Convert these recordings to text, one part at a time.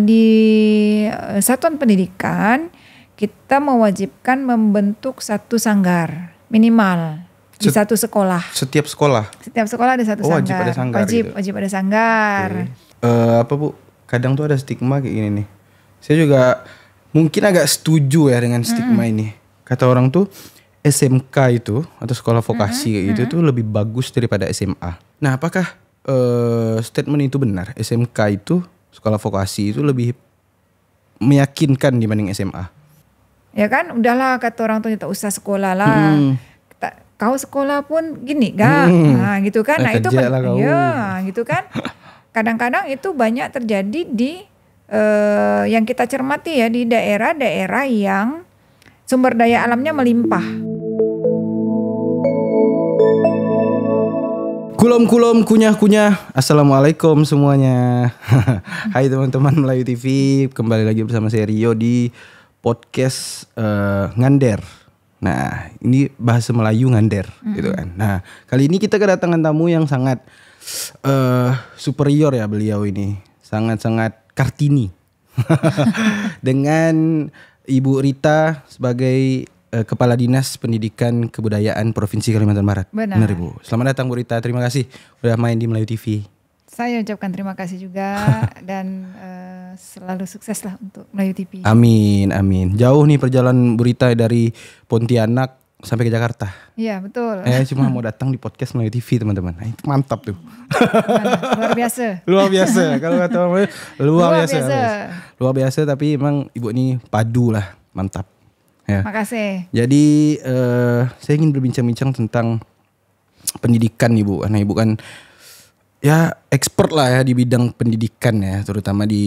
di satuan pendidikan kita mewajibkan membentuk satu sanggar minimal di satu sekolah. Setiap sekolah? Setiap sekolah ada satu sanggar. Wajib ada sanggar Wajib ada sanggar. Apa Bu, kadang tuh ada stigma kayak gini nih. Saya juga mungkin agak setuju ya dengan stigma ini. Kata orang tuh SMK itu atau sekolah vokasi kayak gitu tuh lebih bagus daripada SMA. Nah, apakah statement itu benar? SMK itu, sekolah vokasi itu lebih meyakinkan dibanding SMA? Ya kan, udahlah kata orang tuh tak usah sekolah lah. Kau sekolah pun gini gak? Nah gitu kan. Nah itu kan, ya gitu kan. Kadang-kadang itu banyak terjadi di yang kita cermati ya, di daerah-daerah yang sumber daya alamnya melimpah. Kulom kunyah. Assalamualaikum semuanya. Hai teman-teman Melayu TV, kembali lagi bersama saya Rio di podcast Ngander. Nah, ini bahasa Melayu Ngander gitu kan. Nah, kali ini kita kedatangan tamu yang sangat superior ya beliau ini. Sangat-sangat Kartini. Dengan Ibu Rita sebagai Kepala Dinas Pendidikan Kebudayaan Provinsi Kalimantan Barat. Benar Ibu. Selamat datang Bu Rita, terima kasih udah main di Melayu TV. Saya ucapkan terima kasih juga dan selalu sukses lah untuk Melayu TV. Amin. Jauh nih perjalanan Bu Rita dari Pontianak sampai ke Jakarta. Iya betul. Cuma mau datang di podcast Melayu TV teman-teman. Nah, itu mantap tuh. Luar biasa. Kalau kata orang luar biasa tapi emang Ibu ini padu lah, mantap. Ya. Makasih. Jadi saya ingin berbincang-bincang tentang pendidikan Ibu. Karena Ibu kan ya expert lah ya di bidang pendidikan ya, terutama di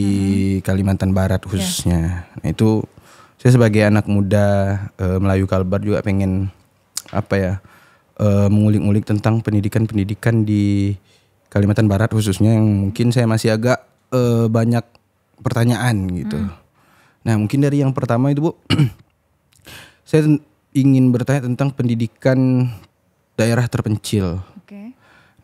Kalimantan Barat khususnya. Nah itu saya sebagai anak muda Melayu Kalbar juga pengen mengulik-ulik tentang pendidikan di Kalimantan Barat khususnya, yang mungkin saya masih agak banyak pertanyaan gitu. Nah mungkin dari yang pertama itu Bu, saya ingin bertanya tentang pendidikan daerah terpencil.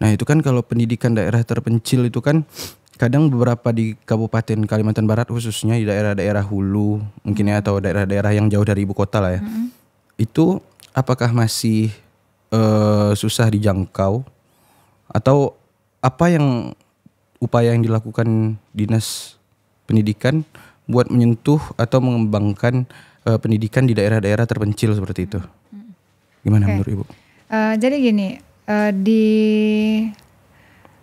Nah itu kan kalau pendidikan daerah terpencil itu kan kadang beberapa di Kabupaten Kalimantan Barat khususnya di daerah-daerah hulu mungkin ya, atau daerah-daerah yang jauh dari ibu kota lah ya. Itu apakah masih susah dijangkau, atau apa yang upaya yang dilakukan Dinas Pendidikan buat menyentuh atau mengembangkan pendidikan di daerah-daerah terpencil seperti itu? Gimana menurut Ibu? Jadi gini, di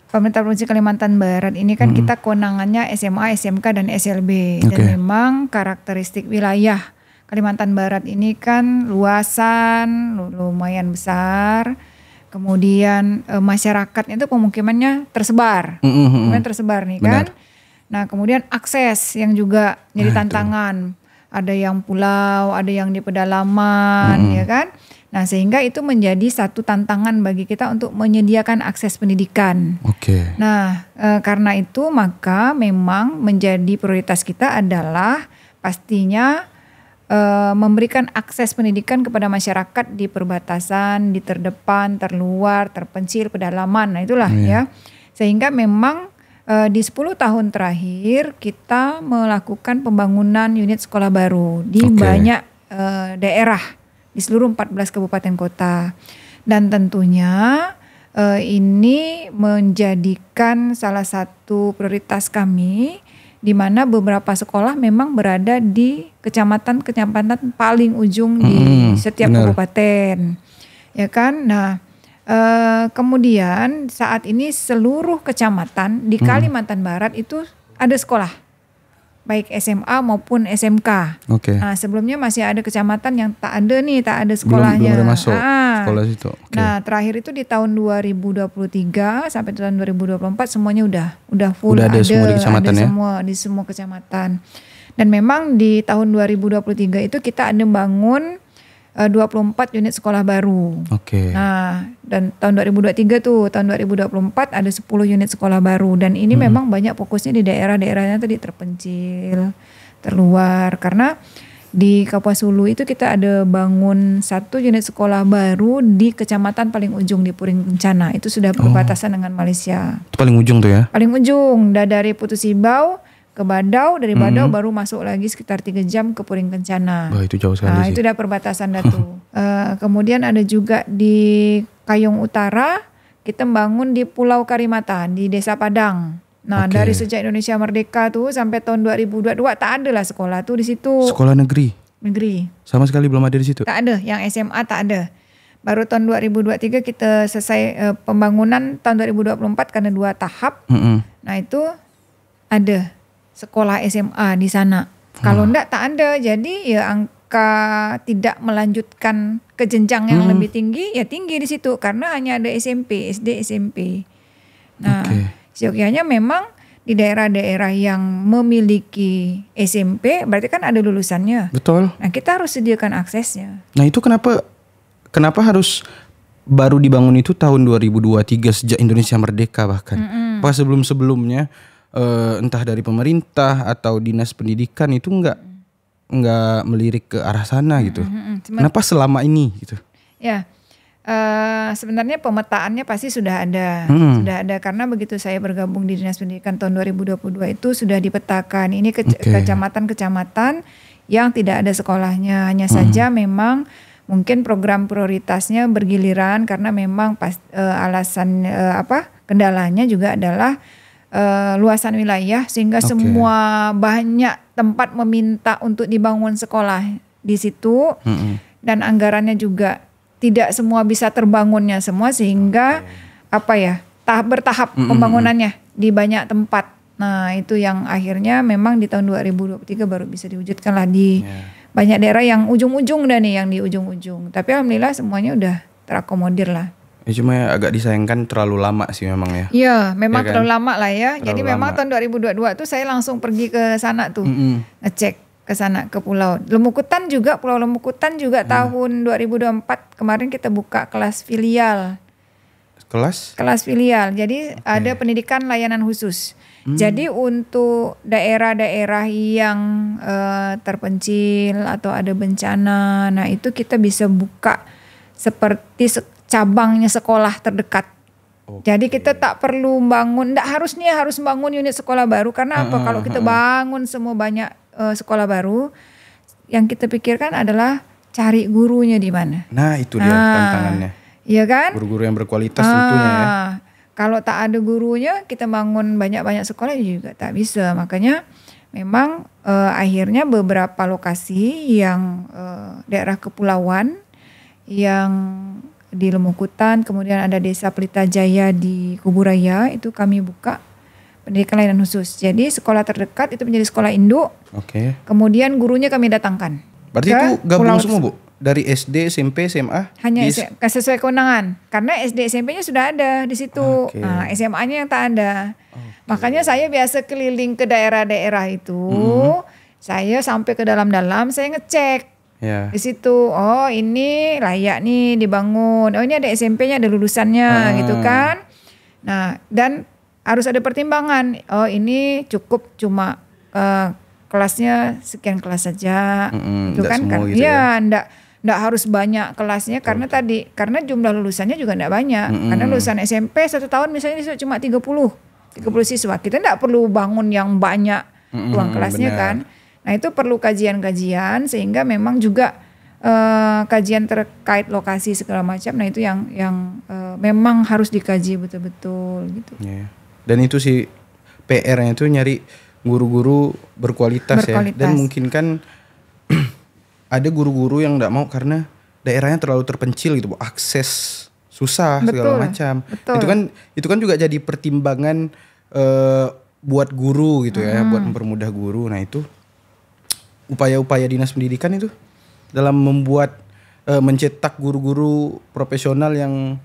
Pemerintah Provinsi Kalimantan Barat ini kan kita kewenangannya SMA, SMK dan SLB. Dan memang karakteristik wilayah Kalimantan Barat ini kan luasan lumayan besar. Kemudian masyarakatnya itu pemukimannya tersebar. Tersebar nih kan. Nah, kemudian akses yang juga jadi tantangan. Ada yang pulau, ada yang di pedalaman, ya kan? Nah, sehingga itu menjadi satu tantangan bagi kita untuk menyediakan akses pendidikan. Nah, karena itu maka memang menjadi prioritas kita adalah pastinya memberikan akses pendidikan kepada masyarakat di perbatasan, di terdepan, terluar, terpencil, pedalaman. Nah, itulah ya. Sehingga memang di 10 tahun terakhir kita melakukan pembangunan unit sekolah baru di banyak daerah di seluruh 14 kabupaten kota. Dan tentunya ini menjadikan salah satu prioritas kami, di mana beberapa sekolah memang berada di kecamatan paling ujung di setiap kabupaten. Ya kan? Nah, kemudian saat ini seluruh kecamatan di Kalimantan Barat itu ada sekolah, baik SMA maupun SMK. Nah, sebelumnya masih ada kecamatan yang tak ada sekolahnya. Belum ada masuk sekolah situ. Nah, terakhir itu di tahun 2023 sampai tahun 2024 semuanya udah full, udah ada semua di kecamatan ya. Di semua kecamatan. Dan memang di tahun 2023 itu kita ada bangun 24 unit sekolah baru. Nah, dan tahun 2023 ada 10 unit sekolah baru, dan ini memang banyak fokusnya di daerah-daerahnya tadi terpencil, terluar, karena di Kapuas Hulu itu kita ada bangun 1 unit sekolah baru di kecamatan paling ujung di Puring Kencana, itu sudah berbatasan dengan Malaysia. Itu paling ujung tuh ya? Paling ujung, dari Putus Ibau ke Badau, dari Badau baru masuk lagi sekitar 3 jam ke Puring Kencana. Wah, itu jauh sekali sih. Itu udah perbatasan dah tuh. Kemudian ada juga di Kayong Utara, kita bangun di Pulau Karimatan di Desa Padang. Nah, dari sejak Indonesia merdeka tuh sampai tahun 2022 tak ada lah sekolah tuh di situ. Sekolah negeri. Sama sekali belum ada di situ. Tak ada, yang SMA tak ada. Baru tahun 2023 kita selesai pembangunan tahun 2024 karena 2 tahap. Nah, itu ada sekolah SMA di sana. Kalau enggak tak ada. Jadi ya angka tidak melanjutkan ke jenjang yang lebih tinggi ya tinggi di situ karena hanya ada SMP, SD, SMP. Nah, seyogyanya memang di daerah-daerah yang memiliki SMP berarti kan ada lulusannya. Betul. Nah, kita harus sediakan aksesnya. Nah, itu kenapa harus baru dibangun itu tahun 2023 sejak Indonesia merdeka bahkan. Pas sebelum-sebelumnya entah dari pemerintah atau dinas pendidikan itu enggak melirik ke arah sana gitu. Kenapa selama ini gitu? Ya. Sebenarnya pemetaannya pasti sudah ada. Sudah ada karena begitu saya bergabung di Dinas Pendidikan tahun 2022 itu sudah dipetakan. Ini kecamatan-kecamatan yang tidak ada sekolahnya. Hanya saja memang mungkin program prioritasnya bergiliran karena memang alasan kendalanya juga adalah luasan wilayah sehingga semua banyak tempat meminta untuk dibangun sekolah di situ dan anggarannya juga tidak semua bisa terbangunnya semua sehingga bertahap pembangunannya di banyak tempat. Nah, itu yang akhirnya memang di tahun 2023 baru bisa diwujudkan lah di banyak daerah yang ujung-ujung dah nih, yang di ujung-ujung. Tapi alhamdulillah semuanya udah terakomodir lah. Cuma agak disayangkan terlalu lama sih memang ya. Iya, memang ya kan? Terlalu lama lah ya. Terlalu jadi memang tahun 2022 tuh saya langsung pergi ke sana tuh, ngecek ke sana ke pulau. Pulau Lemukutan juga tahun 2024 kemarin kita buka kelas filial. Kelas filial. Jadi ada pendidikan layanan khusus. Jadi untuk daerah-daerah yang terpencil atau ada bencana, nah itu kita bisa buka seperti cabangnya sekolah terdekat. Jadi kita tak perlu bangun, harus bangun unit sekolah baru karena apa? Kalau kita bangun semua banyak sekolah baru, yang kita pikirkan adalah cari gurunya di mana. Nah, itu dia tantangannya. Iya kan? Guru-guru yang berkualitas tentunya ya. Kalau tak ada gurunya, kita bangun banyak-banyak sekolah juga tak bisa. Makanya memang akhirnya beberapa lokasi yang daerah kepulauan yang di Lemukutan, kemudian ada Desa Pelita Jaya di Kuburaya, itu kami buka pendidikan layanan khusus. Jadi sekolah terdekat itu menjadi sekolah induk. Kemudian gurunya kami datangkan. Berarti itu gabung semua, Bu? Dari SD, SMP, SMA? Hanya sesuai kewenangan. Karena SD, SMP-nya sudah ada di situ. Nah, SMA-nya yang tak ada. Makanya saya biasa keliling ke daerah-daerah itu. Saya sampai ke dalam-dalam, saya ngecek. Di situ, oh ini layak nih dibangun. Oh ini ada SMP-nya, ada lulusannya gitu kan. Nah, dan harus ada pertimbangan. Oh ini cukup cuma kelasnya sekian kelas saja. Itu kan gitu ya. Enggak harus banyak kelasnya karena jumlah lulusannya juga enggak banyak. Karena lulusan SMP 1 tahun misalnya cuma 30 siswa. Kita enggak perlu bangun yang banyak ruang kelasnya kan. Nah, itu perlu kajian-kajian sehingga memang juga kajian terkait lokasi segala macam. Nah, itu yang memang harus dikaji betul-betul gitu. Dan itu sih PR-nya itu nyari guru-guru berkualitas ya. Dan mungkin kan ada guru-guru yang enggak mau karena daerahnya terlalu terpencil gitu, akses susah segala macam. Itu kan juga jadi pertimbangan buat guru gitu ya, buat mempermudah guru. Nah, itu upaya-upaya dinas pendidikan itu dalam membuat mencetak guru-guru profesional yang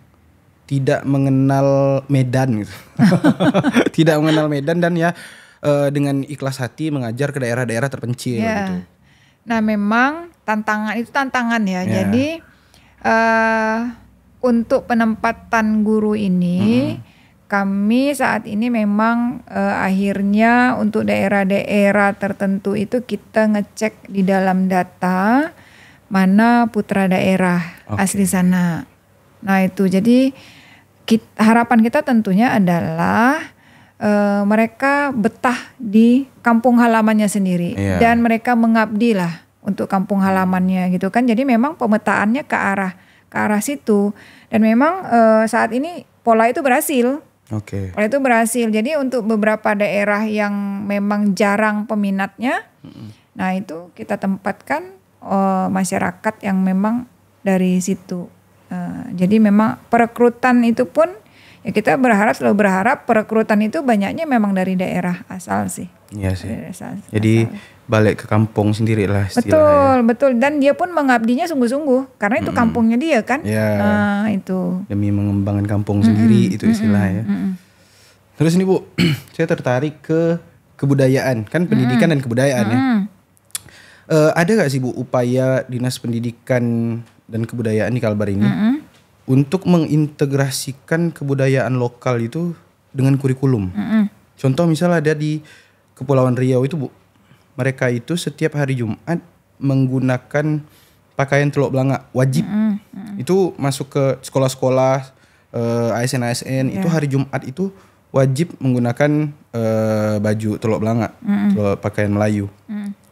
tidak mengenal medan gitu. Tidak mengenal medan dan ya dengan ikhlas hati mengajar ke daerah-daerah terpencil gitu. Nah, memang tantangan ya. Jadi untuk penempatan guru ini kami saat ini memang akhirnya untuk daerah-daerah tertentu itu kita ngecek di dalam data mana putra daerah asli sana. Nah itu jadi harapan kita tentunya adalah mereka betah di kampung halamannya sendiri dan mereka mengabdi lah untuk kampung halamannya gitu kan. Jadi memang pemetaannya ke arah situ dan memang saat ini pola itu berhasil. Pola itu berhasil. Jadi untuk beberapa daerah yang memang jarang peminatnya, nah itu kita tempatkan masyarakat yang memang dari situ. Jadi memang perekrutan itu pun ya kita selalu berharap perekrutan itu banyaknya memang dari daerah asal sih. Iya sih. Jadi balik ke kampung sendiri lah istilahnya. Betul. Dan dia pun mengabdinya sungguh-sungguh karena itu kampungnya dia kan. Nah itu. Demi mengembangkan kampung sendiri itu istilahnya. Terus ini Bu, saya tertarik ke kebudayaan kan pendidikan dan kebudayaan ya. Ada gak sih Bu upaya Dinas Pendidikan dan Kebudayaan di Kalbar ini untuk mengintegrasikan kebudayaan lokal itu dengan kurikulum? Contoh misalnya ada di Kepulauan Riau itu Bu, mereka itu setiap hari Jumat menggunakan pakaian teluk belanga wajib. Itu masuk ke sekolah-sekolah ASN itu hari Jumat itu wajib menggunakan baju teluk belanga, pakaian Melayu.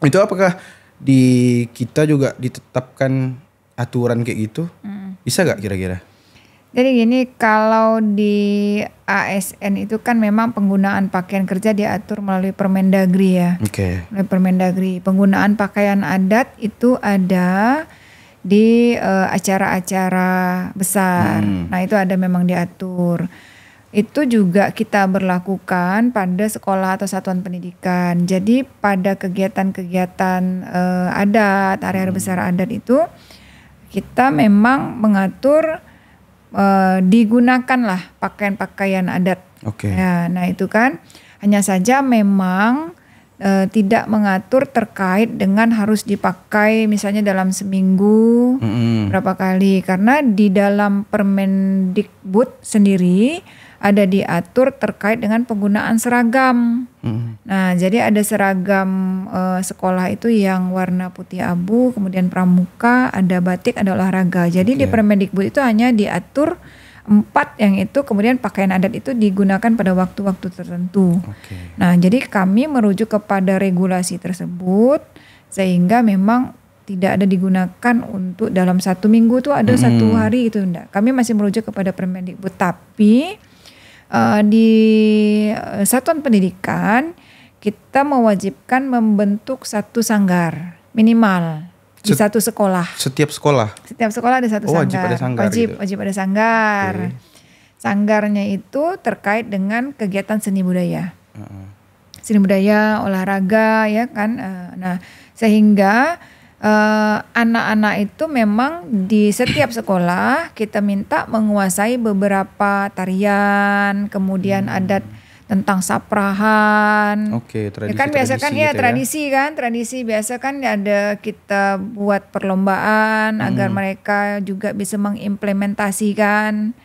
Itu apakah di kita juga ditetapkan aturan kayak gitu? Bisa gak kira-kira? Jadi gini, kalau di ASN itu kan memang penggunaan pakaian kerja diatur melalui Permendagri ya. Melalui Permendagri. Penggunaan pakaian adat itu ada di acara-acara besar. Nah itu ada memang diatur. Itu juga kita berlakukan pada sekolah atau satuan pendidikan. Jadi pada kegiatan-kegiatan adat, hari-hari besar adat itu kita memang mengatur digunakanlah pakaian-pakaian adat. Ya, nah itu kan hanya saja memang tidak mengatur terkait dengan harus dipakai misalnya dalam seminggu berapa kali, karena di dalam Permendikbud sendiri ada diatur terkait dengan penggunaan seragam. Nah, jadi ada seragam sekolah itu yang warna putih abu, kemudian pramuka, ada batik, ada olahraga. Jadi di Permendikbud itu hanya diatur 4 yang itu, kemudian pakaian adat itu digunakan pada waktu-waktu tertentu. Nah, jadi kami merujuk kepada regulasi tersebut sehingga memang tidak ada digunakan untuk dalam 1 minggu tuh ada 1 hari itu enggak. Kami masih merujuk kepada Permendikbud, tapi di satuan pendidikan kita mewajibkan membentuk 1 sanggar minimal di satu sekolah. Setiap sekolah? Setiap sekolah ada 1 sanggar. Wajib ada sanggar gitu. Wajib ada sanggar. Sanggarnya itu terkait dengan kegiatan seni budaya. Seni budaya, olahraga ya kan. Nah sehingga anak-anak itu memang di setiap sekolah kita minta menguasai beberapa tarian, kemudian adat tentang saprahan. Ya kan biasa kan ya tradisi kan, tradisi biasa kan ada kita buat perlombaan agar mereka juga bisa mengimplementasikan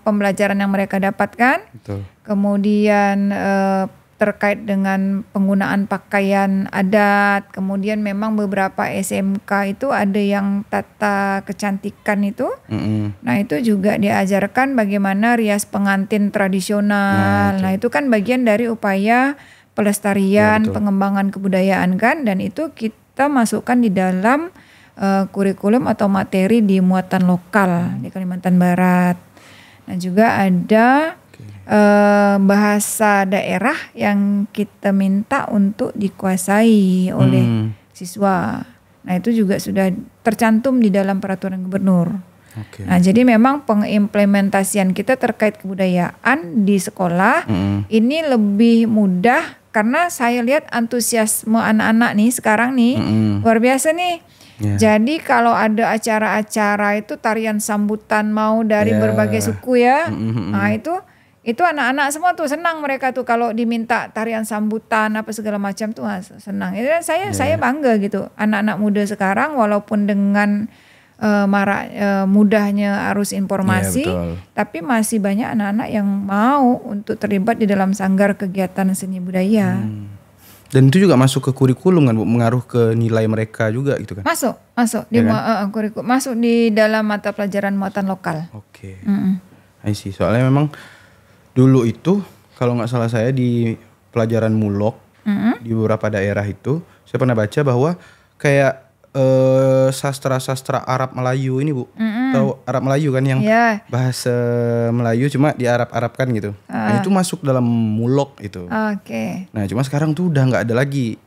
pembelajaran yang mereka dapatkan. Kemudian terkait dengan penggunaan pakaian adat, kemudian memang beberapa SMK itu ada yang tata kecantikan itu. Nah itu juga diajarkan bagaimana rias pengantin tradisional. Nah itu kan bagian dari upaya pelestarian, pengembangan kebudayaan kan, dan itu kita masukkan di dalam kurikulum atau materi di muatan lokal di Kalimantan Barat. Nah juga ada bahasa daerah yang kita minta untuk dikuasai oleh siswa. Nah itu juga sudah tercantum di dalam peraturan gubernur. Nah jadi memang pengimplementasian kita terkait kebudayaan di sekolah ini lebih mudah karena saya lihat antusiasme anak-anak nih sekarang nih luar biasa nih. Jadi kalau ada acara-acara itu tarian sambutan mau dari berbagai suku ya, nah itu anak-anak semua tuh senang, mereka tuh kalau diminta tarian sambutan apa segala macam tuh senang. Dan saya bangga gitu anak-anak muda sekarang walaupun dengan mudahnya arus informasi, tapi masih banyak anak-anak yang mau untuk terlibat di dalam sanggar kegiatan seni budaya. Dan itu juga masuk ke kurikulum kan, mengaruh ke nilai mereka juga gitu kan? Masuk di kurikulum, masuk di dalam mata pelajaran muatan lokal. I see. Soalnya memang dulu itu kalau nggak salah saya di pelajaran mulok di beberapa daerah itu saya pernah baca bahwa kayak sastra-sastra Arab Melayu ini Bu, tahu Arab Melayu kan yang bahasa Melayu cuma di Arab-Arabkan gitu. Nah itu masuk dalam mulok itu. Oke. Nah cuma sekarang tuh udah nggak ada lagi.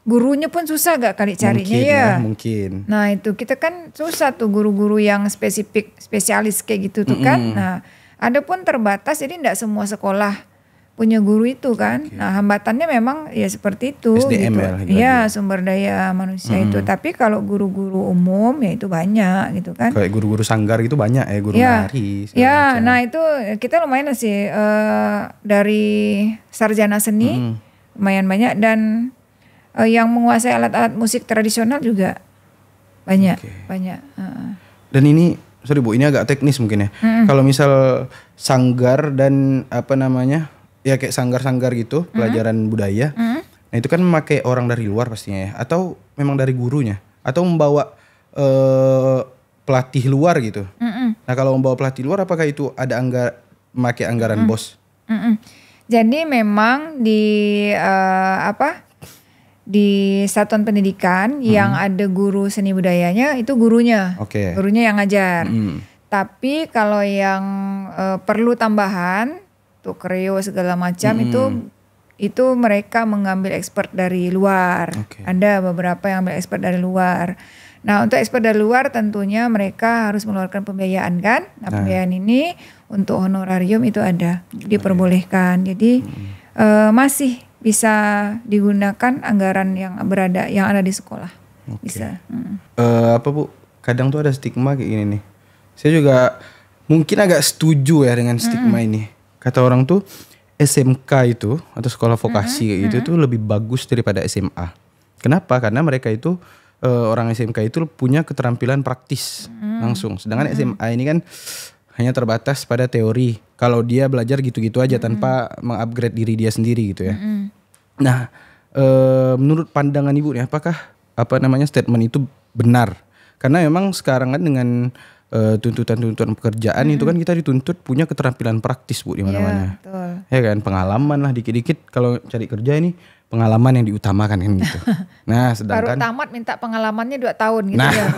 Gurunya pun susah gak kali carinya Mungkin, ya? Mungkin. Nah itu kita kan susah tuh guru-guru yang spesialis kayak gitu tuh kan. Nah ada pun terbatas jadi tidak semua sekolah punya guru itu kan. Nah hambatannya memang ya seperti itu. SDM gitu. Ya sumber daya manusia itu. Tapi kalau guru-guru umum ya itu banyak gitu kan. Kayak guru-guru sanggar gitu banyak ya, guru nari. Ya, nah itu kita lumayan sih dari sarjana seni lumayan banyak dan yang menguasai alat-alat musik tradisional juga banyak. Dan ini sorry Bu, ini agak teknis mungkin ya. Kalau misal sanggar dan apa namanya ya kayak sanggar-sanggar gitu pelajaran budaya, nah itu kan memakai orang dari luar pastinya ya, atau memang dari gurunya, atau membawa pelatih luar gitu. Nah kalau membawa pelatih luar apakah itu ada memakai anggaran BOS? Jadi memang di satuan pendidikan yang ada guru seni budayanya itu gurunya, gurunya yang ngajar. Tapi kalau yang perlu tambahan, tuh kreo segala macam itu mereka mengambil expert dari luar. Ada beberapa yang ambil expert dari luar. Nah untuk expert dari luar tentunya mereka harus mengeluarkan pembiayaan kan. Nah pembiayaan ini untuk honorarium itu ada, diperbolehkan. Jadi masih bisa digunakan anggaran yang ada di sekolah. Bisa. Apa Bu? Kadang tuh ada stigma kayak gini nih. Saya juga mungkin agak setuju ya dengan stigma ini. Kata orang tuh SMK itu atau sekolah vokasi kayak gitu tuh lebih bagus daripada SMA. Kenapa? Karena mereka itu orang SMK itu punya keterampilan praktis langsung. Sedangkan SMA ini kan hanya terbatas pada teori. Kalau dia belajar gitu-gitu aja tanpa mengupgrade diri dia sendiri gitu ya. Nah, menurut pandangan Ibu nih, apakah statement itu benar? Karena memang sekarang kan dengan tuntutan-tuntutan pekerjaan itu kan kita dituntut punya keterampilan praktis Bu di mana-mana. Ya kan, pengalaman lah dikit-dikit kalau cari kerja ini pengalaman yang diutamakan kan gitu. Nah, sedangkan baru tamat minta pengalamannya 2 tahun gitu ya.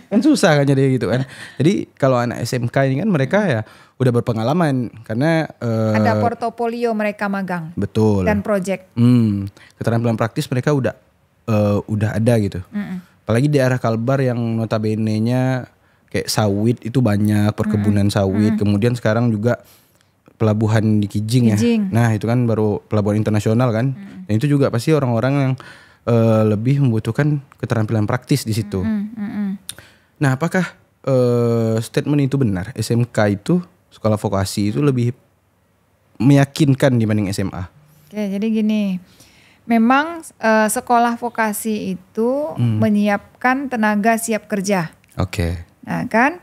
Kan susah kan jadi gitu kan. Jadi kalau anak SMK ini kan mereka ya udah berpengalaman karena ada portofolio mereka magang. Betul. Dan project. Keterampilan praktis mereka udah ada gitu. Apalagi di daerah Kalbar yang notabene-nya kayak sawit itu banyak, perkebunan sawit. Kemudian sekarang juga pelabuhan di Kijing ya. Nah itu kan baru pelabuhan internasional kan. Dan itu juga pasti orang-orang yang lebih membutuhkan keterampilan praktis di situ. Nah apakah statement itu benar? SMK itu, sekolah vokasi itu lebih meyakinkan dibanding SMA? Oke, jadi gini. Memang sekolah vokasi itu menyiapkan tenaga siap kerja. Nah kan,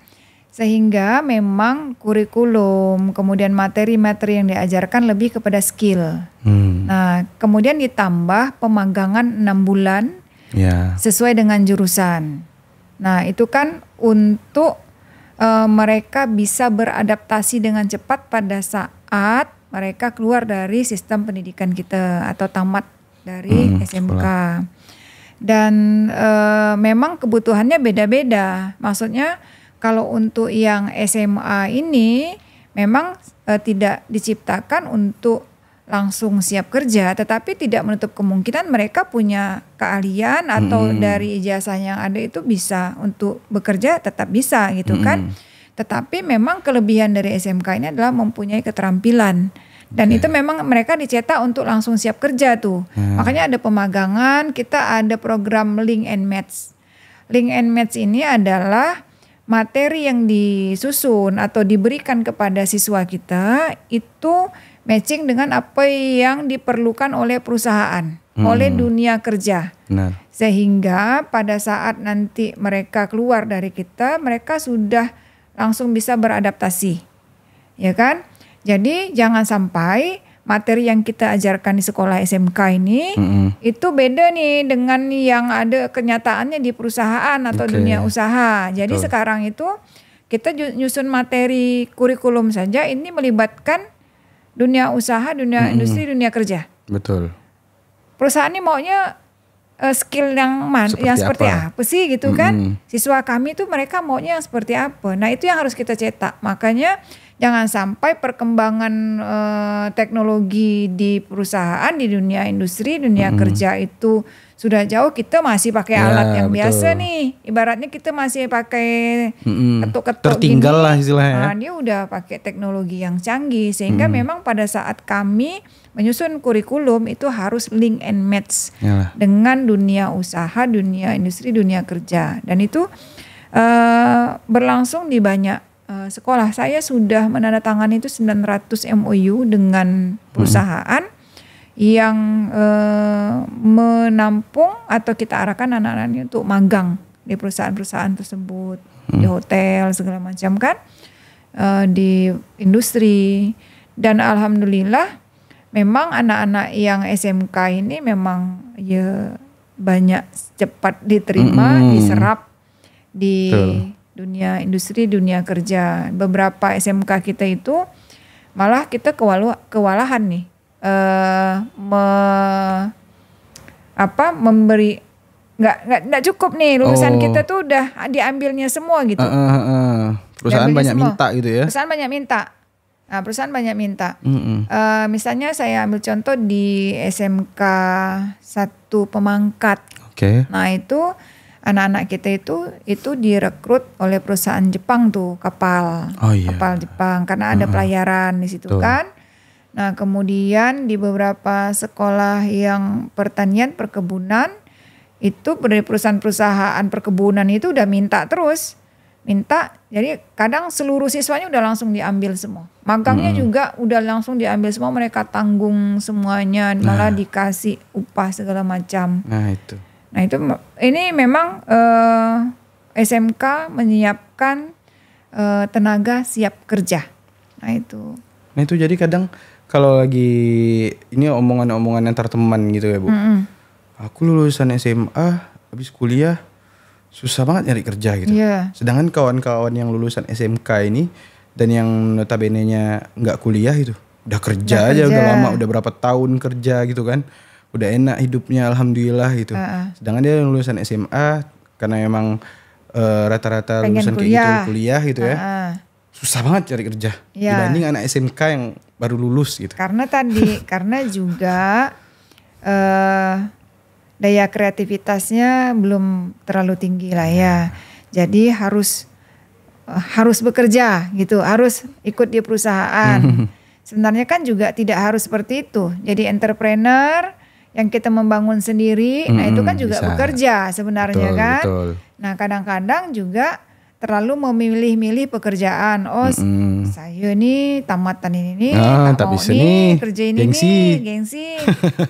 sehingga memang kurikulum, kemudian materi-materi yang diajarkan lebih kepada skill. Nah kemudian ditambah pemagangan 6 bulan sesuai dengan jurusan. Nah itu kan untuk mereka bisa beradaptasi dengan cepat pada saat mereka keluar dari sistem pendidikan kita atau tamat dari SMK. Dan memang kebutuhannya beda-beda. Maksudnya kalau untuk yang SMA ini memang tidak diciptakan untuk langsung siap kerja, tetapi tidak menutup kemungkinan mereka punya keahlian atau dari ijazah yang ada itu bisa untuk bekerja, tetap bisa gitu kan. Tetapi memang kelebihan dari SMK ini adalah mempunyai keterampilan. Dan itu memang mereka dicetak untuk langsung siap kerja tuh. Makanya ada pemagangan, kita ada program Link and Match. Link and Match ini adalah materi yang disusun atau diberikan kepada siswa kita itu matching dengan apa yang diperlukan oleh perusahaan, oleh dunia kerja. Sehingga pada saat nanti mereka keluar dari kita, mereka sudah langsung bisa beradaptasi. Ya kan? Jadi jangan sampai materi yang kita ajarkan di sekolah SMK ini itu beda nih dengan yang ada kenyataannya di perusahaan atau dunia usaha. Jadi sekarang itu kita nyusun materi kurikulum saja ini melibatkan dunia usaha, dunia industri, dunia kerja. Betul. Perusahaan ini maunya skill yang seperti apa sih gitu kan? Siswa kami tuh mereka maunya yang seperti apa? Nah itu yang harus kita cetak. Makanya jangan sampai perkembangan teknologi di perusahaan, di dunia industri, dunia kerja itu sudah jauh, kita masih pakai alat yang biasa nih. Ibaratnya kita masih pakai ketuk-ketuk tertinggal gini. lah istilahnya. Nah, dia udah pakai teknologi yang canggih sehingga memang pada saat kami menyusun kurikulum itu harus link and match dengan dunia usaha, dunia industri, dunia kerja. Dan itu berlangsung di banyak sekolah. Saya sudah menandatangani itu 900 MOU dengan perusahaan yang menampung atau kita arahkan anak-anaknya untuk magang di perusahaan-perusahaan tersebut, di hotel segala macam kan, di industri. Dan alhamdulillah memang anak-anak yang SMK ini memang ya banyak cepat diterima, diserap di dunia industri, dunia kerja. Beberapa SMK kita itu malah kita kewalahan nih memberi nggak cukup nih lulusan kita tuh udah diambilnya semua gitu. Perusahaan banyak minta gitu ya. Perusahaan banyak minta. Misalnya saya ambil contoh di SMK 1 Pemangkat. Nah itu anak-anak kita itu direkrut oleh perusahaan Jepang tuh, kapal Jepang karena ada pelayaran di situ kan. Nah kemudian di beberapa sekolah yang pertanian, perkebunan itu dari perusahaan-perusahaan perkebunan itu udah minta terus. Jadi kadang seluruh siswanya udah langsung diambil semua. Magangnya juga udah langsung diambil semua, mereka tanggung semuanya, malah dikasih upah segala macam. Nah itu ini memang SMK menyiapkan tenaga siap kerja. Nah itu jadi kadang kalau lagi ini omongan-omongan antar teman gitu ya Bu. Aku lulusan SMA, habis kuliah susah banget nyari kerja gitu. Sedangkan kawan-kawan yang lulusan SMK ini dan yang notabene-nya nggak kuliah itu udah kerja aja, udah lama, udah berapa tahun kerja gitu kan. Udah enak hidupnya alhamdulillah gitu. Sedangkan dia yang lulusan SMA karena memang rata-rata lulusan kayak gitu kuliah gitu ya. Susah banget cari kerja dibanding anak SMK yang baru lulus gitu. Karena juga daya kreativitasnya belum terlalu tinggi lah ya. Jadi harus bekerja gitu, harus ikut di perusahaan. Sebenarnya kan juga tidak harus seperti itu. Jadi entrepreneur yang kita membangun sendiri, nah itu kan juga bekerja sebenarnya kan. Nah kadang-kadang juga terlalu memilih-milih pekerjaan. Saya nih tamatan ini tak mau nih kerja ini gengsi.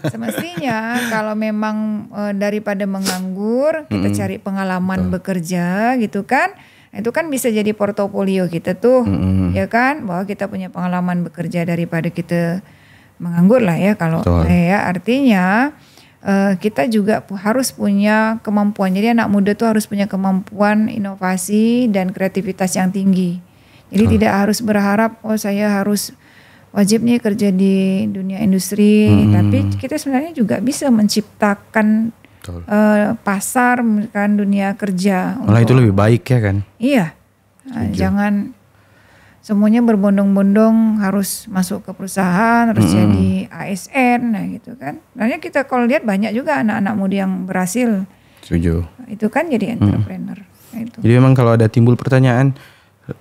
Semestinya kalau memang daripada menganggur, kita cari pengalaman bekerja gitu kan. Itu kan bisa jadi portofolio kita tuh, ya kan, bahwa kita punya pengalaman bekerja daripada kita menganggur lah ya kalau artinya. Kita juga harus punya kemampuan. Jadi anak muda tuh harus punya kemampuan inovasi dan kreativitas yang tinggi. Jadi tidak harus berharap saya harus wajib nih kerja di dunia industri. Tapi kita sebenarnya juga bisa menciptakan pasar kan dunia kerja. Malah itu lebih baik ya kan? Iya. Jangan semuanya berbondong-bondong harus masuk ke perusahaan, harus jadi ASN, nah gitu kan. Makanya kita kalau lihat banyak juga anak-anak muda yang berhasil. Setuju. Itu kan jadi entrepreneur. Nah, itu. Jadi memang kalau ada timbul pertanyaan,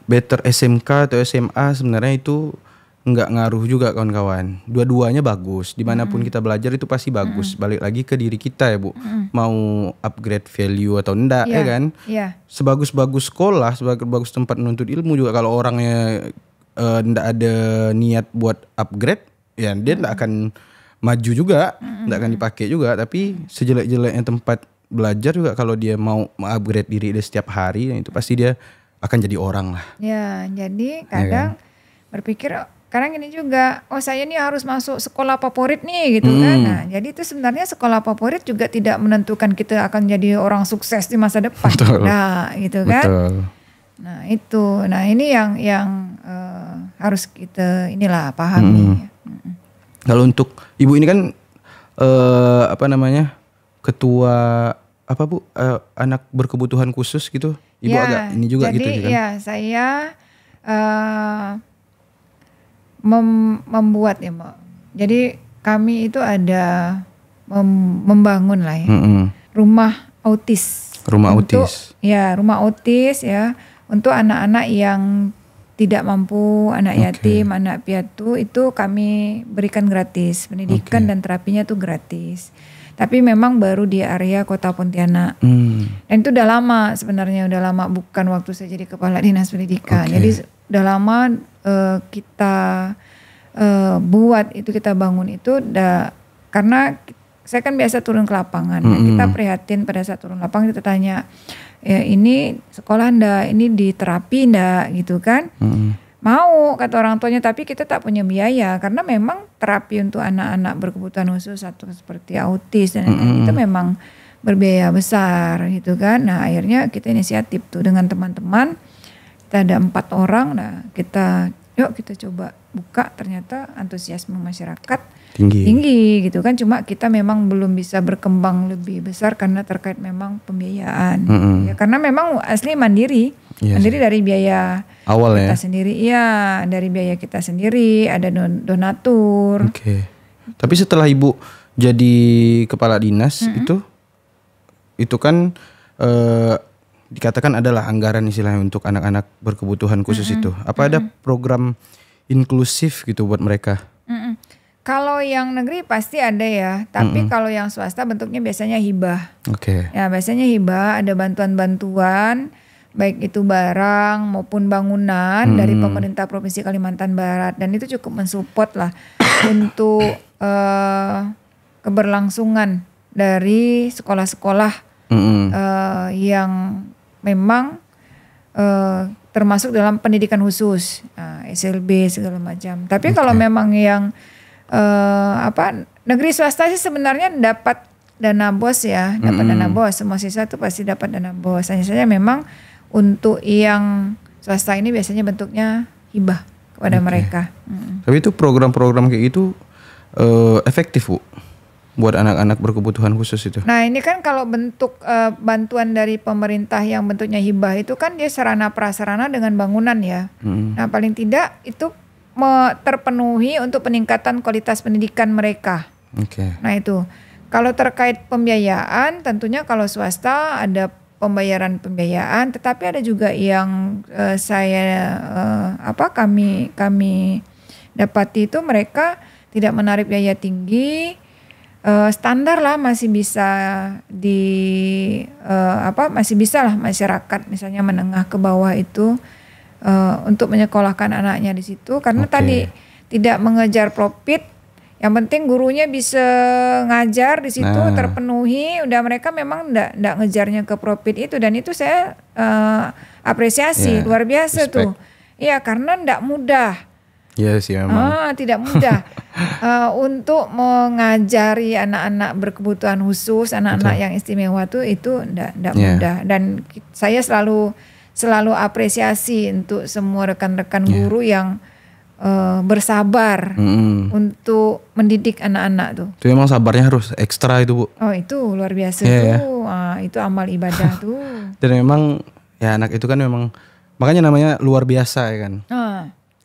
better SMK atau SMA sebenarnya itu nggak ngaruh juga kawan-kawan. Dua-duanya bagus. Dimanapun kita belajar itu pasti bagus. Balik lagi ke diri kita ya Bu. Mau upgrade value atau enggak ya kan. Sebagus-bagus sekolah, sebagus-bagus tempat menuntut ilmu juga kalau orangnya enggak ada niat buat upgrade, ya dia enggak akan maju juga, enggak akan dipakai juga. Tapi sejelek-jeleknya tempat belajar juga kalau dia mau upgrade diri dia setiap hari, itu pasti dia akan jadi orang lah. Ya, jadi kadang berpikir kadang ini juga, saya ini harus masuk sekolah favorit nih gitu kan. Nah, jadi itu sebenarnya sekolah favorit juga tidak menentukan kita akan jadi orang sukses di masa depan. Nah, gitu kan. Nah, itu. Nah, ini yang harus kita pahami. Kalau untuk ibu ini kan apa namanya, ketua apa Bu, anak berkebutuhan khusus gitu. Ibu Ya, agak ini juga jadi gitu kan? ya saya membuat ya Mbak. Jadi kami itu ada membangun lah ya rumah autis. Rumah untuk, autis. Ya rumah autis ya untuk anak-anak yang tidak mampu, anak yatim, anak piatu itu kami berikan gratis. Pendidikan dan terapinya tuh gratis. Tapi memang baru di area Kota Pontianak. Dan itu udah lama sebenarnya, udah lama, bukan waktu saya jadi Kepala Dinas Pendidikan. Jadi udah lama kita buat itu, kita bangun itu karena saya kan biasa turun ke lapangan. Kita prihatin pada saat turun lapangan, kita tanya, ya ini sekolah ndak, ini di terapi ndak gitu kan. Mau kata orang tuanya, tapi kita tak punya biaya karena memang terapi untuk anak-anak berkebutuhan khusus atau seperti autis dan lain-lain itu memang berbiaya besar gitu kan. Nah akhirnya kita inisiatif tuh dengan teman-teman, kita ada 4 orang, nah yuk kita coba buka, ternyata antusiasme masyarakat tinggi gitu kan. Cuma kita memang belum bisa berkembang lebih besar karena terkait memang pembiayaan. Ya, karena memang asli mandiri, mandiri dari biaya awal kita sendiri. Iya, dari biaya kita sendiri, ada donatur. Tapi setelah Ibu jadi kepala dinas itu kan dikatakan adalah anggaran istilahnya untuk anak-anak berkebutuhan khusus itu. Apa ada program inklusif gitu buat mereka? Kalau yang negeri pasti ada ya, tapi kalau yang swasta bentuknya biasanya hibah. Ya biasanya hibah, ada bantuan-bantuan, baik itu barang maupun bangunan dari pemerintah Provinsi Kalimantan Barat, dan itu cukup mensupport lah untuk keberlangsungan dari sekolah-sekolah yang memang termasuk dalam pendidikan khusus, SLB segala macam. Tapi kalau memang yang negeri swasta sih sebenarnya dapat dana BOS ya, dapat dana BOS. Semua siswa itu pasti dapat dana BOS. Hanya saja memang untuk yang swasta ini biasanya bentuknya hibah kepada mereka. Tapi itu program-program kayak gitu efektif Bu buat anak-anak berkebutuhan khusus itu? Nah ini kan kalau bentuk bantuan dari pemerintah yang bentuknya hibah itu kan dia sarana prasarana dengan bangunan ya. Nah paling tidak itu terpenuhi untuk peningkatan kualitas pendidikan mereka. Nah itu kalau terkait pembiayaan, tentunya kalau swasta ada pembayaran, tetapi ada juga yang kami dapati itu mereka tidak menarik biaya tinggi, standar lah, masih bisa masih bisa lah masyarakat misalnya menengah ke bawah itu untuk menyekolahkan anaknya di situ, karena tadi tidak mengejar profit, yang penting gurunya bisa ngajar di situ terpenuhi, udah mereka memang enggak ngejarnya ke profit itu, dan itu saya apresiasi luar biasa tuh. Iya, karena enggak mudah. Iya sih memang. Tidak mudah untuk mengajari anak-anak berkebutuhan khusus, anak-anak yang istimewa tuh itu enggak mudah, dan saya selalu apresiasi untuk semua rekan-rekan guru yang bersabar untuk mendidik anak-anak tuh. Itu emang sabarnya harus ekstra itu Bu. Oh itu luar biasa tuh. Itu amal ibadah tuh. Dan memang ya anak itu kan memang makanya namanya luar biasa ya kan.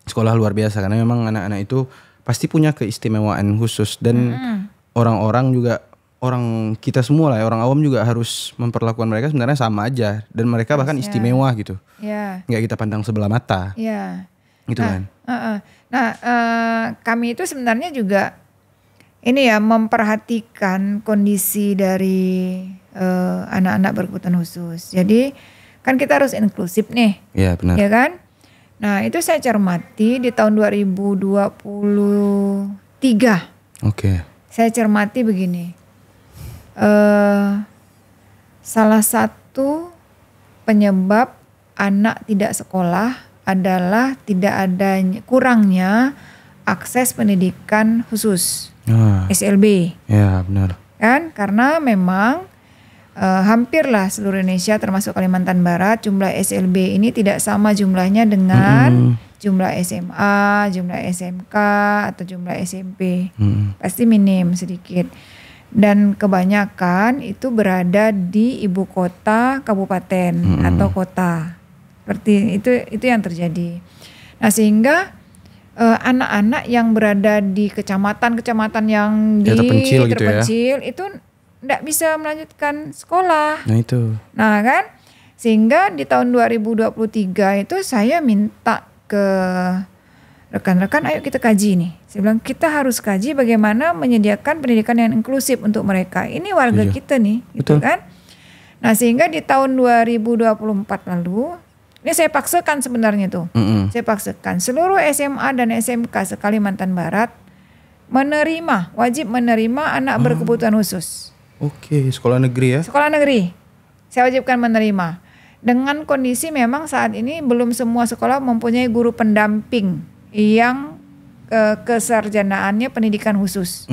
Sekolah luar biasa karena memang anak-anak itu pasti punya keistimewaan khusus, dan orang-orang juga, orang kita semua lah, orang awam juga harus memperlakukan mereka sebenarnya sama aja, dan mereka bahkan istimewa gitu. Nggak kita pandang sebelah mata. Gitu kan. Kami itu sebenarnya juga ini ya memperhatikan kondisi dari anak-anak berkebutuhan khusus. Jadi kan kita harus inklusif nih. Iya benar. Ya kan? Nah itu saya cermati di tahun 2023. Saya cermati begini. Salah satu penyebab anak tidak sekolah adalah tidak adanya, kurangnya akses pendidikan khusus, SLB. Ya benar. Kan karena memang hampirlah seluruh Indonesia termasuk Kalimantan Barat jumlah SLB ini tidak sama jumlahnya dengan jumlah SMA, jumlah SMK atau jumlah SMP. Pasti minim sedikit. Dan kebanyakan itu berada di ibu kota, kabupaten atau kota. Seperti itu yang terjadi. Nah, sehingga anak-anak yang berada di kecamatan-kecamatan yang terpencil itu tidak bisa melanjutkan sekolah. Nah itu. Nah kan, sehingga di tahun 2023 itu saya minta ke rekan-rekan, ayo kita kaji nih. Saya bilang kita harus kaji bagaimana menyediakan pendidikan yang inklusif untuk mereka. Ini warga kita nih, gitu kan. Nah sehingga di tahun 2024 lalu, ini saya paksakan sebenarnya tuh. Saya paksakan seluruh SMA dan SMK se-Kalimantan Barat wajib menerima anak berkebutuhan khusus. Oke, sekolah negeri ya? Sekolah negeri, saya wajibkan menerima. Dengan kondisi memang saat ini belum semua sekolah mempunyai guru pendamping yang kesarjanaannya pendidikan khusus.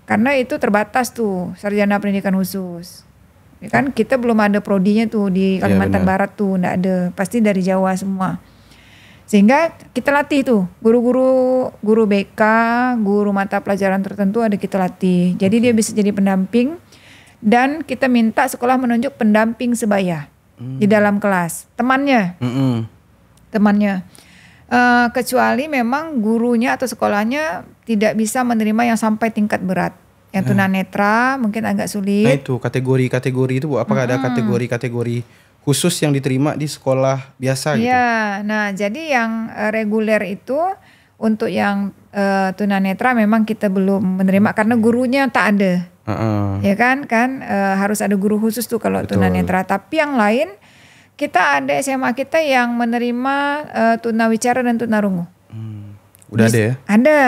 Karena itu terbatas tuh sarjana pendidikan khusus. Ya kan kita belum ada prodinya tuh di Kalimantan Barat tuh, enggak ada. Pasti dari Jawa semua. Sehingga kita latih tuh guru BK, guru mata pelajaran tertentu ada kita latih. Jadi dia bisa jadi pendamping dan kita minta sekolah menunjuk pendamping sebaya di dalam kelas. Temannya. Kecuali memang gurunya atau sekolahnya tidak bisa menerima yang sampai tingkat berat. Yang tunanetra mungkin agak sulit. Nah itu kategori-kategori itu Bu, apakah ada kategori-kategori khusus yang diterima di sekolah biasa gitu? Iya, nah jadi yang reguler itu untuk yang tunanetra memang kita belum menerima karena gurunya tak ada. Ya kan harus ada guru khusus tuh kalau tunanetra. Tapi yang lain kita ada SMA kita yang menerima tunawicara dan tunarungu. Udah ada ya? Ada.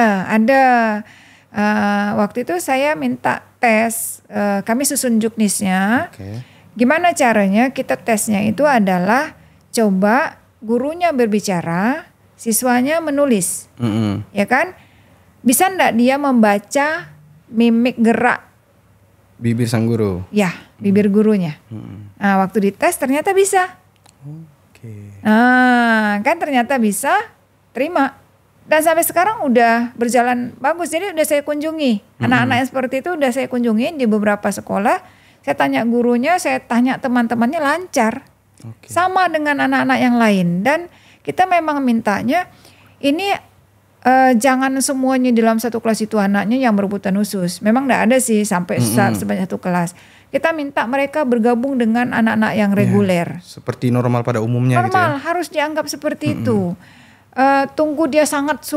Waktu itu saya minta tes, kami susun juknisnya. Gimana caranya kita tesnya itu adalah coba gurunya berbicara, siswanya menulis. Ya kan? Bisa enggak dia membaca mimik gerak bibir sang guru? Ya, bibir gurunya. Nah, waktu dites ternyata bisa. Nah, kan ternyata bisa, terima. Dan sampai sekarang udah berjalan bagus. Jadi udah saya kunjungi. Anak-anak yang seperti itu udah saya kunjungi di beberapa sekolah. Saya tanya gurunya, saya tanya teman-temannya lancar. Sama dengan anak-anak yang lain. Dan kita memang mintanya ini jangan semuanya dalam satu kelas itu anaknya yang berkebutuhan khusus. Memang enggak ada sih sampai sebanyak satu kelas. Kita minta mereka bergabung dengan anak-anak yang reguler. Seperti normal pada umumnya gitu ya? Normal, harus dianggap seperti itu. Tunggu dia sangat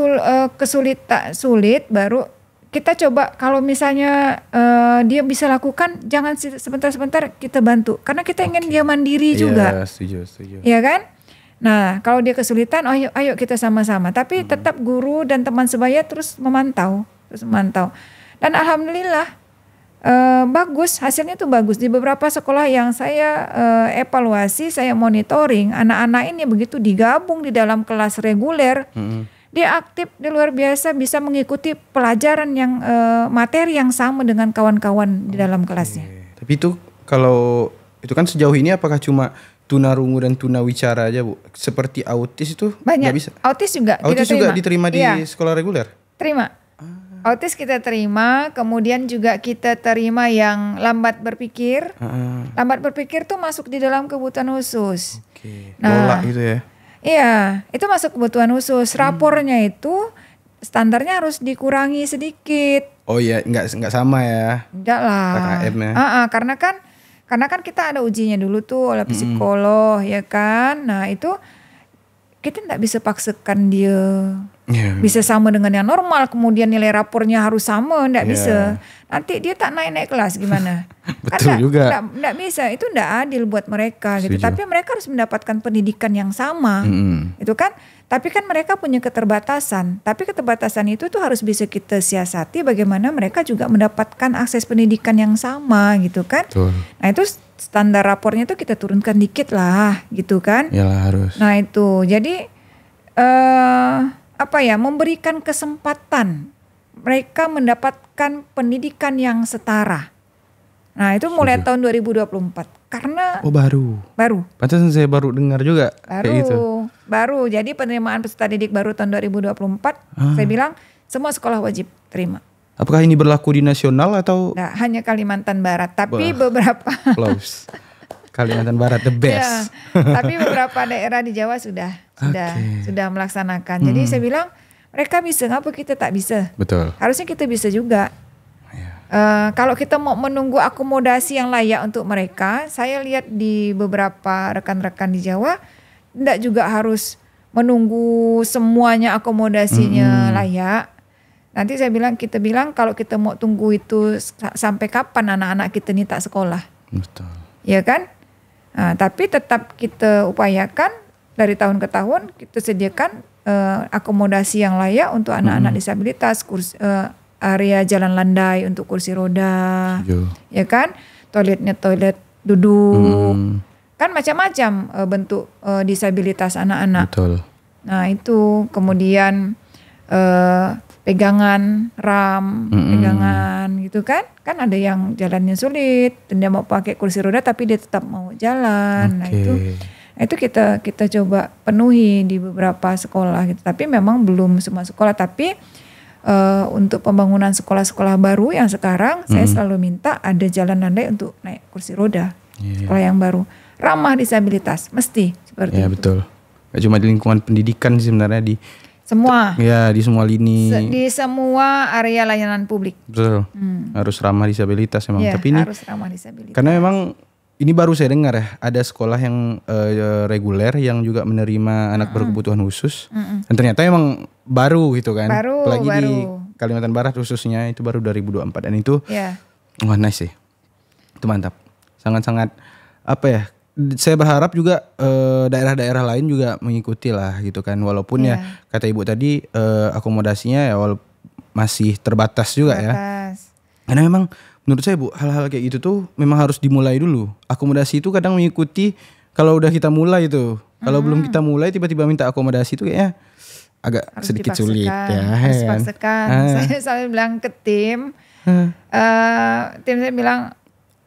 sulit baru kita coba kalau misalnya dia bisa lakukan, jangan sebentar-sebentar kita bantu. Karena kita ingin dia mandiri juga. Setuju. Iya kan? Nah kalau dia kesulitan, ayo kita sama-sama. Tapi tetap guru dan teman sebaya terus memantau. Dan alhamdulillah bagus, hasilnya tuh bagus. Di beberapa sekolah yang saya evaluasi, saya monitoring, anak-anak ini begitu digabung di dalam kelas reguler, dia aktif, dia luar biasa bisa mengikuti pelajaran yang materi yang sama dengan kawan-kawan di dalam kelasnya. Tapi itu kalau itu kan sejauh ini apakah cuma tunarungu dan tunawicara aja Bu? Seperti autis itu banyak. Bisa? Autis juga diterima di sekolah reguler? Terima. Autis kita terima, kemudian juga kita terima yang lambat berpikir. Lambat berpikir tuh masuk di dalam kebutuhan khusus. Lola gitu ya? Iya, itu masuk kebutuhan khusus. Rapornya itu standarnya harus dikurangi sedikit. Oh iya, nggak sama ya? Enggak lah. KKM-nya. Karena kan kita ada ujinya dulu tuh oleh psikolog, ya kan. Nah itu kita nggak bisa paksakan dia bisa sama dengan yang normal, kemudian nilai rapornya harus sama, nggak bisa. Nanti dia tak naik kelas gimana? Betul juga. Nggak bisa, itu nggak adil buat mereka gitu. Tapi mereka harus mendapatkan pendidikan yang sama, itu kan. Tapi kan mereka punya keterbatasan. Tapi keterbatasan itu tuh harus bisa kita siasati bagaimana mereka juga mendapatkan akses pendidikan yang sama gitu kan. Betul. Nah itu standar rapornya tuh kita turunkan dikit lah gitu kan. Yalah harus. Nah itu jadi memberikan kesempatan mereka mendapatkan pendidikan yang setara. Nah itu mulai tahun 2024 karena baru. Pantesan saya baru dengar juga kayak gitu. Baru. Jadi penerimaan peserta didik baru tahun 2024 saya bilang semua sekolah wajib terima. Apakah ini berlaku di nasional atau? Nah, hanya Kalimantan Barat, tapi beberapa close. Kalimantan Barat the best. Ya, tapi beberapa daerah di Jawa sudah melaksanakan. Jadi saya bilang mereka bisa, ngapa kita tak bisa? Betul. Harusnya kita bisa juga. Kalau kita mau menunggu akomodasi yang layak untuk mereka, saya lihat di beberapa rekan-rekan di Jawa, tidak juga harus menunggu semuanya akomodasinya layak. Nanti kita bilang kalau kita mau tunggu itu sampai kapan anak-anak kita ini tak sekolah. Betul. Ya kan? Nah, tapi tetap kita upayakan dari tahun ke tahun kita sediakan akomodasi yang layak untuk anak-anak disabilitas, area jalan landai untuk kursi roda, ya kan, toiletnya toilet duduk, kan macam-macam bentuk disabilitas anak-anak. Betul. Nah itu kemudian pegangan ram, pegangan gitu kan ada yang jalannya sulit, dan dia mau pakai kursi roda tapi dia tetap mau jalan. Nah itu kita coba penuhi di beberapa sekolah gitu, tapi memang belum semua sekolah. Tapi untuk pembangunan sekolah-sekolah baru yang sekarang saya selalu minta ada jalan landai untuk naik kursi roda. Sekolah yang baru ramah disabilitas mesti seperti itu. Betul. Gak cuma di lingkungan pendidikan sih sebenarnya, di semua. Ya, di semua lini. Di semua area layanan publik. Betul. Harus ramah disabilitas memang. Tapi ini harus ramah disabilitas. Karena memang ini baru saya dengar ya, ada sekolah yang reguler yang juga menerima anak berkebutuhan khusus. Dan ternyata emang baru gitu kan. Apalagi di Kalimantan Barat khususnya itu baru 2024, dan itu wah nice sih. Itu mantap. Sangat-sangat saya berharap juga daerah-daerah lain juga mengikuti lah gitu kan. Walaupun ya kata Ibu tadi akomodasinya ya masih terbatas juga ya. Karena memang menurut saya Bu, hal-hal kayak gitu tuh memang harus dimulai dulu. Akomodasi itu kadang mengikuti kalau udah kita mulai itu. Kalau belum kita mulai tiba-tiba minta akomodasi itu kayaknya agak harus sedikit sulit ya. Harus dipaksakan. Saya selalu bilang ke tim saya bilang,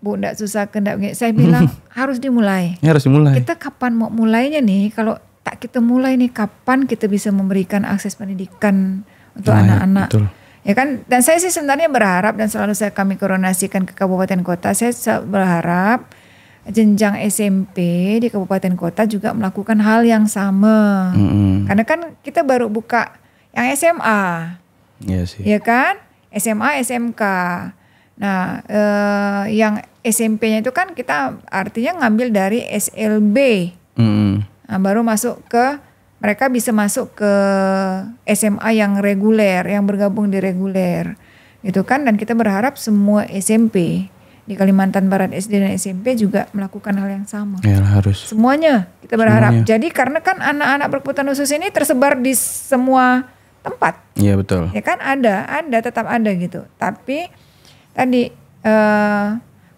Bu, enggak susah kendak. Saya bilang harus dimulai. Ya, harus dimulai. Kita kapan mau mulainya nih? Kalau tak kita mulai nih, kapan kita bisa memberikan akses pendidikan untuk anak-anak? Betul. Ya kan, dan saya sih sebenarnya berharap, dan selalu kami koordinasikan ke kabupaten kota, saya berharap jenjang SMP di kabupaten kota juga melakukan hal yang sama. Karena kan kita baru buka yang SMA. Iya sih. Ya kan? SMA, SMK. Nah, yang SMP-nya itu kan kita artinya ngambil dari SLB. Nah, baru masuk ke, mereka bisa masuk ke SMA yang reguler, yang bergabung di reguler. Gitu kan, dan kita berharap semua SMP di Kalimantan Barat SD dan SMP juga melakukan hal yang sama. Ya, harus. Semuanya kita berharap. Jadi karena kan anak-anak berkebutuhan khusus ini tersebar di semua tempat. Iya, betul. Ya kan ada tetap ada gitu. Tapi tadi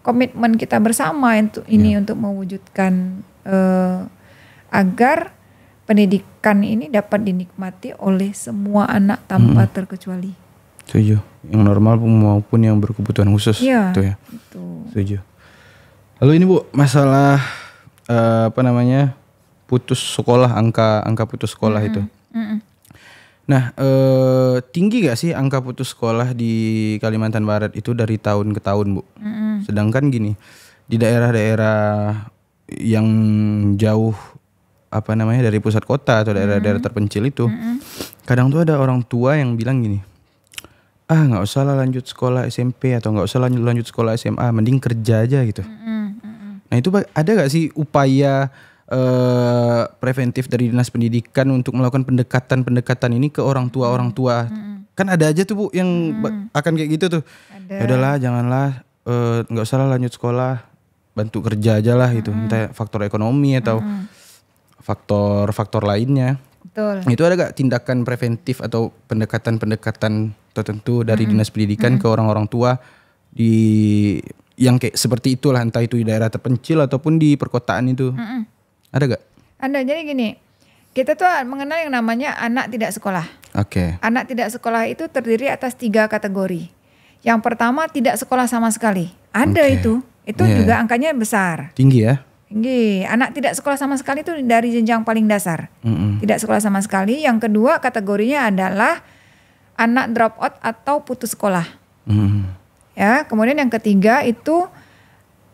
komitmen kita bersama untuk ini untuk mewujudkan agar pendidikan ini dapat dinikmati oleh semua anak tanpa terkecuali. Setuju. Yang normal maupun yang berkebutuhan khusus. Iya. Itu ya. Setuju. Lalu ini Bu, masalah putus sekolah, angka putus sekolah itu. Nah, tinggi gak sih angka putus sekolah di Kalimantan Barat itu dari tahun ke tahun, Bu? Sedangkan gini, di daerah-daerah yang jauh dari pusat kota atau daerah-daerah terpencil itu, kadang tuh ada orang tua yang bilang gini, nggak usah lah lanjut sekolah SMP atau nggak usah lanjut sekolah SMA, mending kerja aja gitu. Nah itu ada gak sih upaya preventif dari Dinas Pendidikan untuk melakukan pendekatan ini ke orang tua? Kan ada aja tuh Bu yang akan kayak gitu tuh. Ya udahlah, janganlah, nggak usah lah lanjut sekolah, bantu kerja aja lah gitu. Entah faktor ekonomi atau faktor lainnya. Betul. Itu ada gak tindakan preventif atau pendekatan tertentu dari Dinas Pendidikan ke orang-orang tua di yang kayak seperti itulah, entah itu di daerah terpencil ataupun di perkotaan itu? Ada gak? Ada. Jadi gini, kita tuh mengenal yang namanya anak tidak sekolah. Oke. Anak tidak sekolah itu terdiri atas 3 kategori. Yang pertama, tidak sekolah sama sekali. Ada Oke. itu Iya. juga angkanya besar. Tinggi ya? Tinggi. Anak tidak sekolah sama sekali itu dari jenjang paling dasar. Mm-mm. Tidak sekolah sama sekali. Yang kedua kategorinya adalah anak drop out atau putus sekolah. Mm. Ya, kemudian yang ketiga itu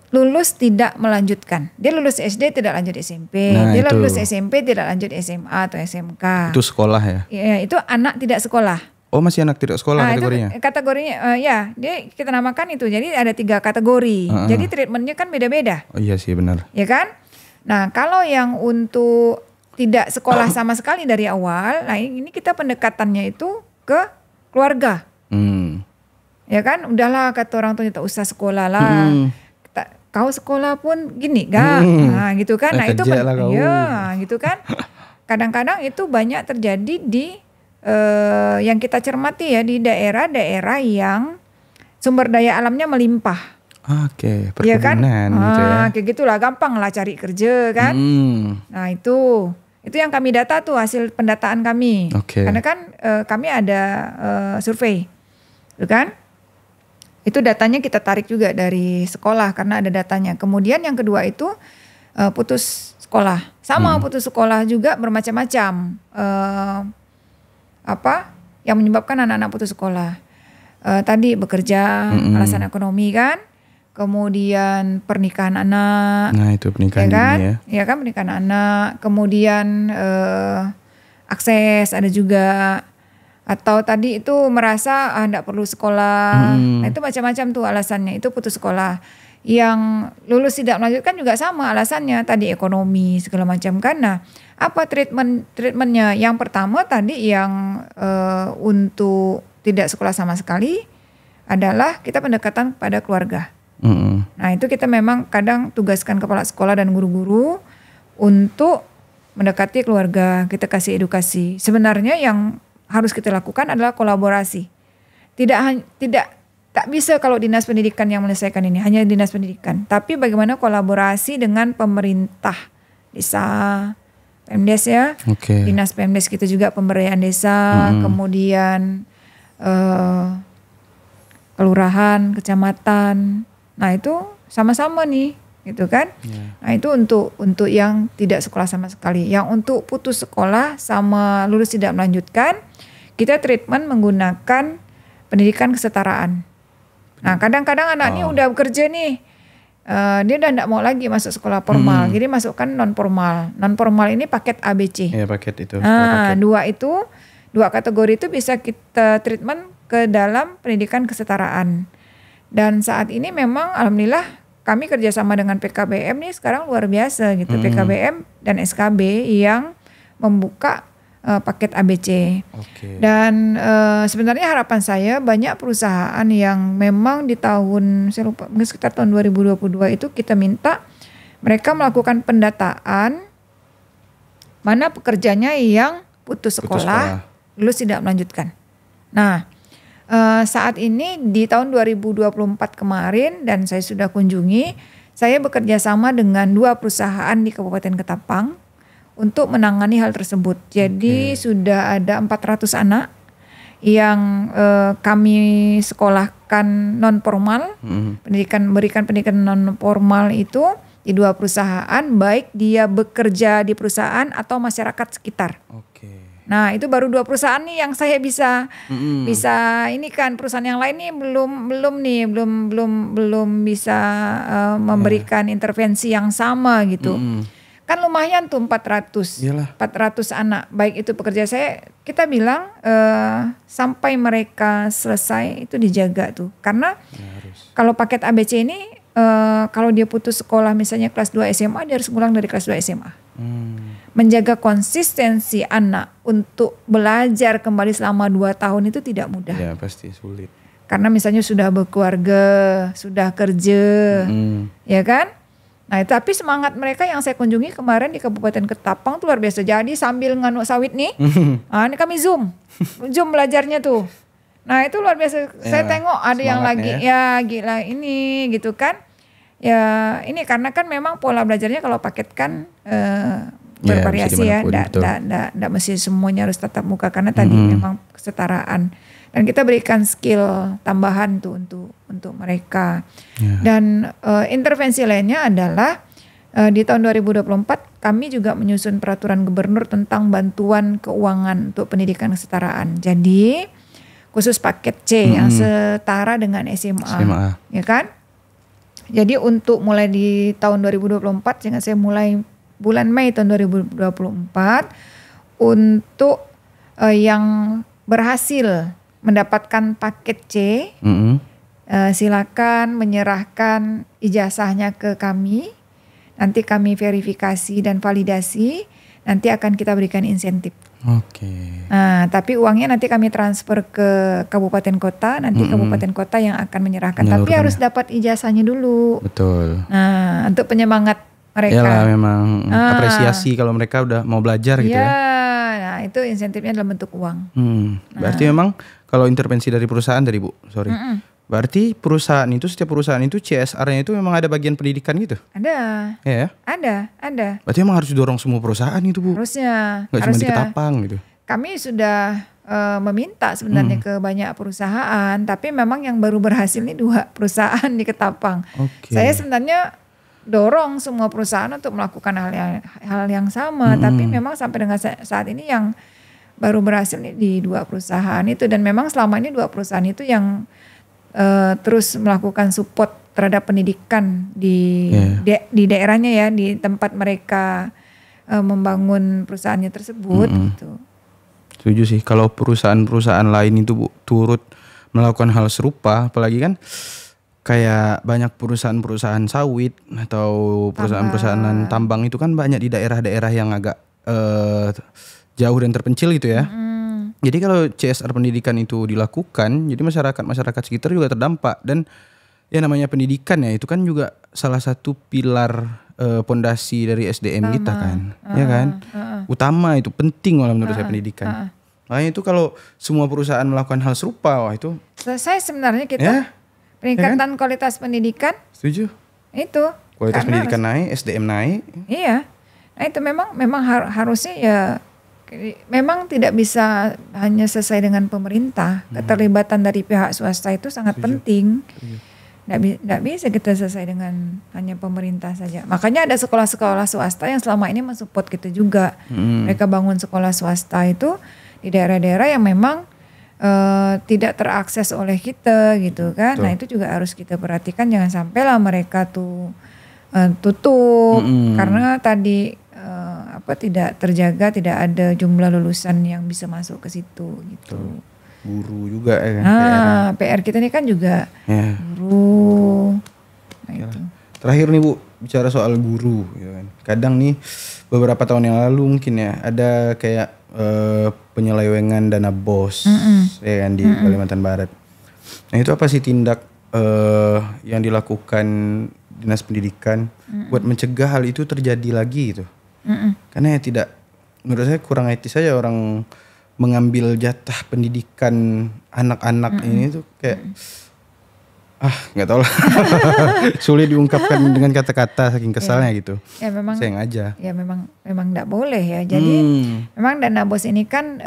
lulus tidak melanjutkan. Dia lulus SD tidak lanjut SMP. Nah, Dia itu. lulus SMP tidak lanjut SMA atau SMK. Itu sekolah ya? Ya, itu anak tidak sekolah. Oh, masih anak tidak sekolah Nah, kategorinya? itu kategorinya ya, dia kita namakan itu. Jadi ada 3 kategori. Jadi treatmentnya kan beda-beda. Oh iya sih benar. Ya kan? Nah, kalau yang untuk tidak sekolah sama sekali dari awal, nah ini kita pendekatannya itu ke keluarga. Ya kan? Udahlah kata orang tua tak usah sekolah lah. Kau sekolah pun gini, gak? Nah, gitu kan? Nah, itu kerja lah kau. ya, gitu kan? Kadang-kadang itu banyak terjadi di yang kita cermati ya di daerah-daerah yang sumber daya alamnya melimpah. Oke, Ya kan? perkebunan gitu ya. Kayak gitulah, gampang lah cari kerja kan. Nah itu yang kami data tuh hasil pendataan kami. Oke. Karena kan kami ada survei, gitu kan? Itu datanya kita tarik juga dari sekolah karena ada datanya. Kemudian yang kedua itu putus sekolah, sama putus sekolah juga bermacam-macam. Apa yang menyebabkan anak-anak putus sekolah? Tadi bekerja, alasan ekonomi kan. Kemudian pernikahan anak. Nah itu pernikahan Ya kan? ini ya. Ya kan pernikahan anak. Kemudian akses ada juga. Atau tadi itu merasa enggak perlu sekolah. Nah itu macam-macam tuh alasannya. Itu putus sekolah. Yang lulus tidak melanjutkan juga sama alasannya. Tadi ekonomi segala macam kan. Nah apa treatmentnya? Yang pertama tadi yang untuk tidak sekolah sama sekali adalah kita pendekatan pada keluarga. Nah itu kita memang kadang tugaskan kepala sekolah dan guru-guru untuk mendekati keluarga, kita kasih edukasi. Sebenarnya yang harus kita lakukan adalah kolaborasi. Tak bisa kalau dinas pendidikan yang menyelesaikan ini, hanya dinas pendidikan. Tapi bagaimana kolaborasi dengan pemerintah desa, Pemdes ya, dinas Pemdes kita juga pemberdayaan desa, kemudian kelurahan, kecamatan. Nah itu sama-sama nih, gitu kan? Nah itu untuk yang tidak sekolah sama sekali. Yang untuk putus sekolah sama lulus tidak melanjutkan, kita treatment menggunakan pendidikan kesetaraan. Nah kadang-kadang anak ini udah bekerja nih, dia udah tidak mau lagi masuk sekolah formal, jadi masukkan non formal. Non formal ini paket ABC. Ya paket itu. Nah dua kategori itu bisa kita treatment ke dalam pendidikan kesetaraan. Dan saat ini memang alhamdulillah kami kerjasama dengan PKBM nih sekarang luar biasa gitu. PKBM dan SKB yang membuka paket ABC. Dan sebenarnya harapan saya banyak perusahaan yang memang di tahun saya lupa sekitar tahun 2022 itu kita minta mereka melakukan pendataan mana pekerjanya yang putus sekolah, lulus tidak melanjutkan. Nah saat ini di tahun 2024 kemarin dan saya sudah kunjungi, saya bekerja sama dengan 2 perusahaan di Kabupaten Ketapang untuk menangani hal tersebut. Jadi sudah ada 400 anak yang kami sekolahkan non formal, berikan pendidikan non formal itu di 2 perusahaan, baik dia bekerja di perusahaan atau masyarakat sekitar. Nah itu baru 2 perusahaan nih yang saya bisa ini kan, perusahaan yang lain nih belum bisa memberikan intervensi yang sama gitu. Kan lumayan tuh 400 anak, baik itu pekerja kita bilang sampai mereka selesai itu dijaga tuh. Karena kalau paket ABC ini kalau dia putus sekolah misalnya kelas 2 SMA, dia harus pulang dari kelas 2 SMA. Menjaga konsistensi anak untuk belajar kembali selama 2 tahun itu tidak mudah. Ya pasti sulit. Karena misalnya sudah berkeluarga, sudah kerja, ya kan? Nah tapi semangat mereka yang saya kunjungi kemarin di Kabupaten Ketapang tuh luar biasa. Jadi sambil nganuk sawit nih, ini kami zoom belajarnya tuh. Nah itu luar biasa. Saya tengok ada yang lagi ya gila ini gitu kan. Ya ini karena kan memang pola belajarnya kalau paket kan bervariasi ya. Tidak mesti semuanya harus tatap muka karena tadi memang kesetaraan. Dan kita berikan skill tambahan tuh untuk mereka. Dan intervensi lainnya adalah di tahun 2024 kami juga menyusun peraturan gubernur tentang bantuan keuangan untuk pendidikan kesetaraan. Jadi khusus paket C yang setara dengan SMA. Ya kan? Jadi untuk mulai di tahun 2024, sehingga saya mulai bulan Mei tahun 2024, untuk yang berhasil mendapatkan paket C, silakan menyerahkan ijazahnya ke kami. Nanti kami verifikasi dan validasi, nanti akan kita berikan insentif. Nah, tapi uangnya nanti kami transfer ke kabupaten kota, nanti kabupaten kota yang akan menyerahkan. Tapi harus dapat ijazahnya dulu. Betul. Nah, untuk penyemangat mereka. Iyalah, memang apresiasi kalau mereka udah mau belajar gitu ya. Nah itu insentifnya dalam bentuk uang. Berarti memang kalau intervensi dari perusahaan tadi Bu, sorry. Berarti perusahaan itu, setiap perusahaan itu CSR-nya itu memang ada bagian pendidikan gitu? Ada. Ya? Ada. Berarti memang harus didorong semua perusahaan itu Bu? Harusnya. Nggak cuma di Ketapang gitu? Kami sudah meminta sebenarnya ke banyak perusahaan, tapi memang yang baru berhasil ini 2 perusahaan di Ketapang. Saya sebenarnya dorong semua perusahaan untuk melakukan hal yang sama, tapi memang sampai dengan saat ini yang baru berhasil ini di 2 perusahaan itu, dan memang selama ini 2 perusahaan itu yang terus melakukan support terhadap pendidikan di daerahnya ya, di tempat mereka membangun perusahaannya tersebut gitu. Setuju sih, kalau perusahaan-perusahaan lain itu Bu turut melakukan hal serupa, apalagi kan kayak banyak perusahaan-perusahaan sawit atau perusahaan-perusahaan tambang itu kan banyak di daerah-daerah yang agak jauh dan terpencil gitu ya. Jadi kalau CSR pendidikan itu dilakukan, jadi masyarakat sekitar juga terdampak. Dan ya namanya pendidikan ya, itu kan juga salah satu pilar pondasi dari SDM kita kan. Ya kan? Utama, itu penting malah menurut saya pendidikan. Makanya itu kalau semua perusahaan melakukan hal serupa, wah itu selesai sebenarnya kita. Peningkatan kualitas pendidikan. Setuju. Itu. Kualitas pendidikan naik, SDM naik. Iya. Nah itu memang harusnya ya, memang tidak bisa hanya selesai dengan pemerintah. Keterlibatan dari pihak swasta itu sangat penting. Nggak bisa kita selesai dengan hanya pemerintah saja. Makanya ada sekolah-sekolah swasta yang selama ini mensupport kita juga. Mereka bangun sekolah swasta itu di daerah-daerah yang memang tidak terakses oleh kita gitu kan. Nah itu juga harus kita perhatikan, jangan sampai lah mereka tuh tutup karena tadi tidak terjaga, tidak ada jumlah lulusan yang bisa masuk ke situ gitu. Guru juga ya kan. PR kita ini kan juga guru. Nah, itu. Terakhir nih Bu, bicara soal guru ya kan. Kadang nih beberapa tahun yang lalu mungkin ya ada kayak penyelewengan dana BOS ya kan di Kalimantan Barat. Nah itu apa sih tindak yang dilakukan Dinas Pendidikan buat mencegah hal itu terjadi lagi gitu? Karena ya tidak, menurut saya kurang etis saja orang mengambil jatah pendidikan anak-anak ini tuh kayak nggak tahu lah. Sulit diungkapkan dengan kata-kata saking kesalnya gitu. Ya memang sayang aja. Ya memang nggak boleh ya. Jadi memang dana BOS ini kan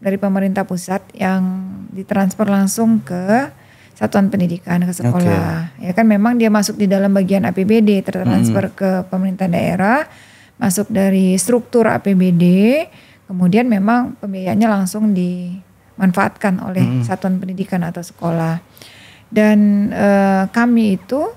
dari pemerintah pusat yang ditransfer langsung ke satuan pendidikan, ke sekolah. Ya kan memang dia masuk di dalam bagian APBD, tertransfer ke pemerintah daerah, masuk dari struktur APBD, kemudian memang pembiayaannya langsung dimanfaatkan oleh satuan pendidikan atau sekolah. Dan kami itu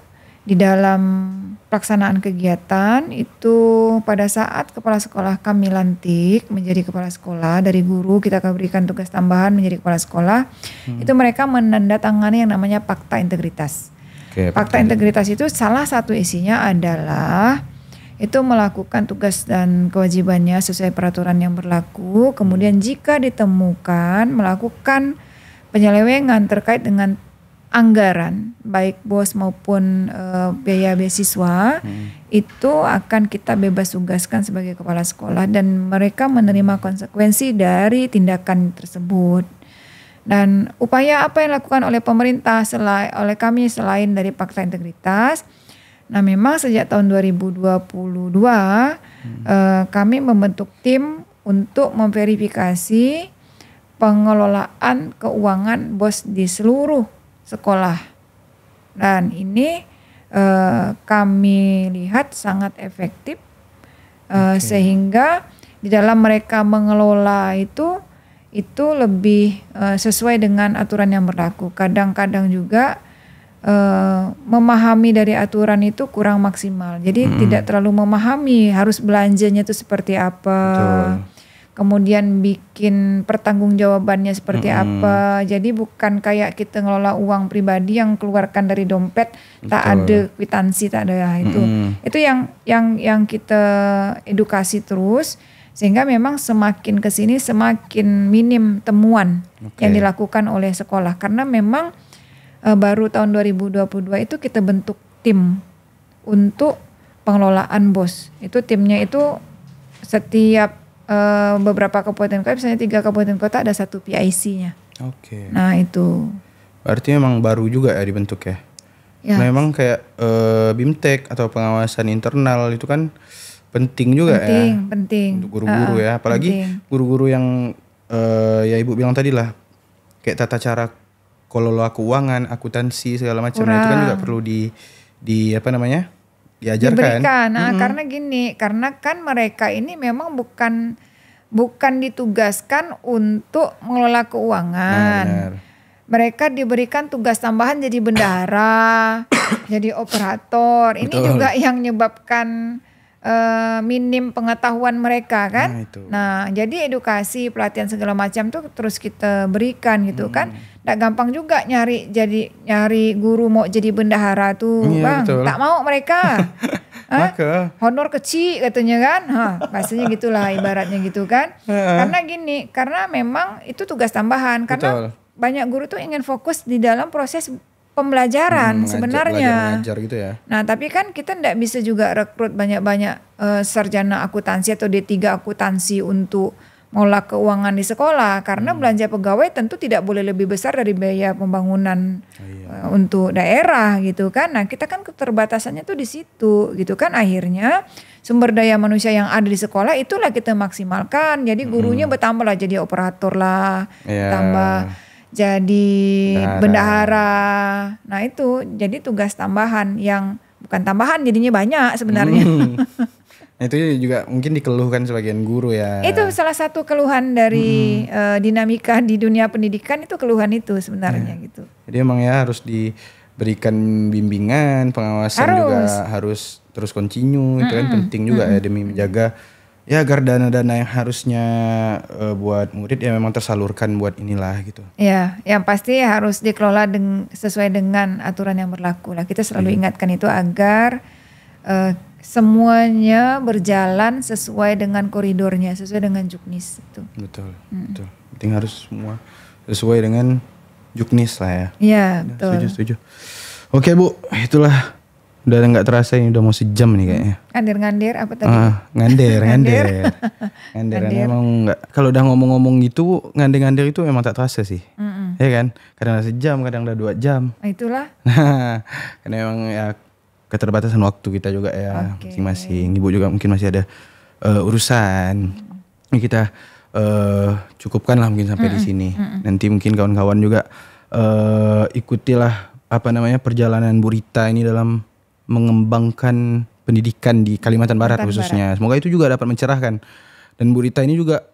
di dalam pelaksanaan kegiatan itu pada saat kepala sekolah kami lantik menjadi kepala sekolah, dari guru kita akan berikan tugas tambahan menjadi kepala sekolah, itu mereka menandatangani yang namanya Fakta Integritas. Fakta Integritas itu salah satu isinya adalah itu melakukan tugas dan kewajibannya sesuai peraturan yang berlaku, kemudian jika ditemukan melakukan penyelewengan terkait dengan anggaran baik BOS maupun biaya beasiswa, itu akan kita bebas tugaskan sebagai kepala sekolah dan mereka menerima konsekuensi dari tindakan tersebut. Dan upaya apa yang dilakukan oleh pemerintah oleh kami selain dari Fakta Integritas, nah memang sejak tahun 2022 kami membentuk tim untuk memverifikasi pengelolaan keuangan BOS di seluruh sekolah. Dan ini kami lihat sangat efektif sehingga di dalam mereka mengelola itu lebih sesuai dengan aturan yang berlaku. Kadang-kadang juga memahami dari aturan itu kurang maksimal. Jadi tidak terlalu memahami harus belanjanya itu seperti apa. Betul. Kemudian bikin pertanggungjawabannya seperti apa. Jadi bukan kayak kita ngelola uang pribadi yang keluarkan dari dompet, tak ada kwitansi, tak ada itu. Itu yang kita edukasi terus, sehingga memang semakin kesini semakin minim temuan yang dilakukan oleh sekolah, karena memang baru tahun 2022 itu kita bentuk tim untuk pengelolaan BOS. Itu timnya itu setiap beberapa kabupaten kota, misalnya 3 kabupaten kota ada 1 PIC-nya. Oke. Nah itu. Berarti memang baru juga ya dibentuk ya. Memang kayak BIMTEK atau pengawasan internal itu kan penting juga penting. Untuk guru-guru ya. Apalagi guru-guru yang ya Ibu bilang tadi lah, kayak tata cara kelola keuangan, akuntansi segala macam. Nah, itu kan juga perlu di apa namanya? Diajarkan. Diberikan. Nah, karena gini, karena kan mereka ini memang bukan ditugaskan untuk mengelola keuangan. Benar. Mereka diberikan tugas tambahan jadi bendahara, jadi operator. Ini juga yang menyebabkan minim pengetahuan mereka kan. Nah, jadi edukasi, pelatihan segala macam tuh terus kita berikan gitu kan. Nggak gampang juga nyari guru mau jadi bendahara tuh, Bang. Betul. Tak mau mereka. Honor kecil katanya kan. Bahasanya gitulah ibaratnya gitu kan. Karena gini, karena memang itu tugas tambahan. Karena banyak guru tuh ingin fokus di dalam proses pembelajaran sebenarnya. Mengajar gitu ya. Nah, tapi kan kita tidak bisa juga rekrut banyak-banyak sarjana akuntansi atau D3 akuntansi untuk mengelola keuangan di sekolah, karena belanja pegawai tentu tidak boleh lebih besar dari biaya pembangunan untuk daerah gitu kan. Nah, kita kan keterbatasannya tuh di situ gitu kan. Akhirnya sumber daya manusia yang ada di sekolah itulah kita maksimalkan. Jadi gurunya bertambah lah, jadi operator lah, tambah jadi bendahara. Nah itu jadi tugas tambahan yang bukan tambahan, jadinya banyak sebenarnya. Itu juga mungkin dikeluhkan sebagian guru ya. Itu salah satu keluhan dari dinamika di dunia pendidikan, itu keluhan itu sebenarnya gitu. Jadi emang ya harus diberikan bimbingan, pengawasan juga harus terus continue. Itu kan penting juga ya demi menjaga ya agar dana-dana yang harusnya buat murid ya memang tersalurkan buat inilah gitu. Ya, yang pasti harus dikelola sesuai dengan aturan yang berlaku lah. Kita selalu ingatkan itu agar semuanya berjalan sesuai dengan koridornya, sesuai dengan juknis itu. Betul. Penting harus semua sesuai dengan juknis lah ya. Iya, betul. Setuju. Oke Bu, itulah. Udah nggak terasa ini udah mau sejam nih kayaknya. Ngander apa tadi? Ngander. Emang nggak, kalau udah ngomong-ngomong gitu, ngander itu emang tak terasa sih. Ya kan? Kadang udah sejam, kadang udah 2 jam. Itulah. Nah, karena emang ya keterbatasan waktu kita juga ya masing-masing. Ibu juga mungkin masih ada urusan. Ini kita cukupkan lah mungkin sampai di sini. Nanti mungkin kawan-kawan juga ikutilah apa namanya perjalanan Bu Rita ini dalam mengembangkan pendidikan di Kalimantan Barat khususnya. Semoga itu juga dapat mencerahkan. Dan Bu Rita ini juga,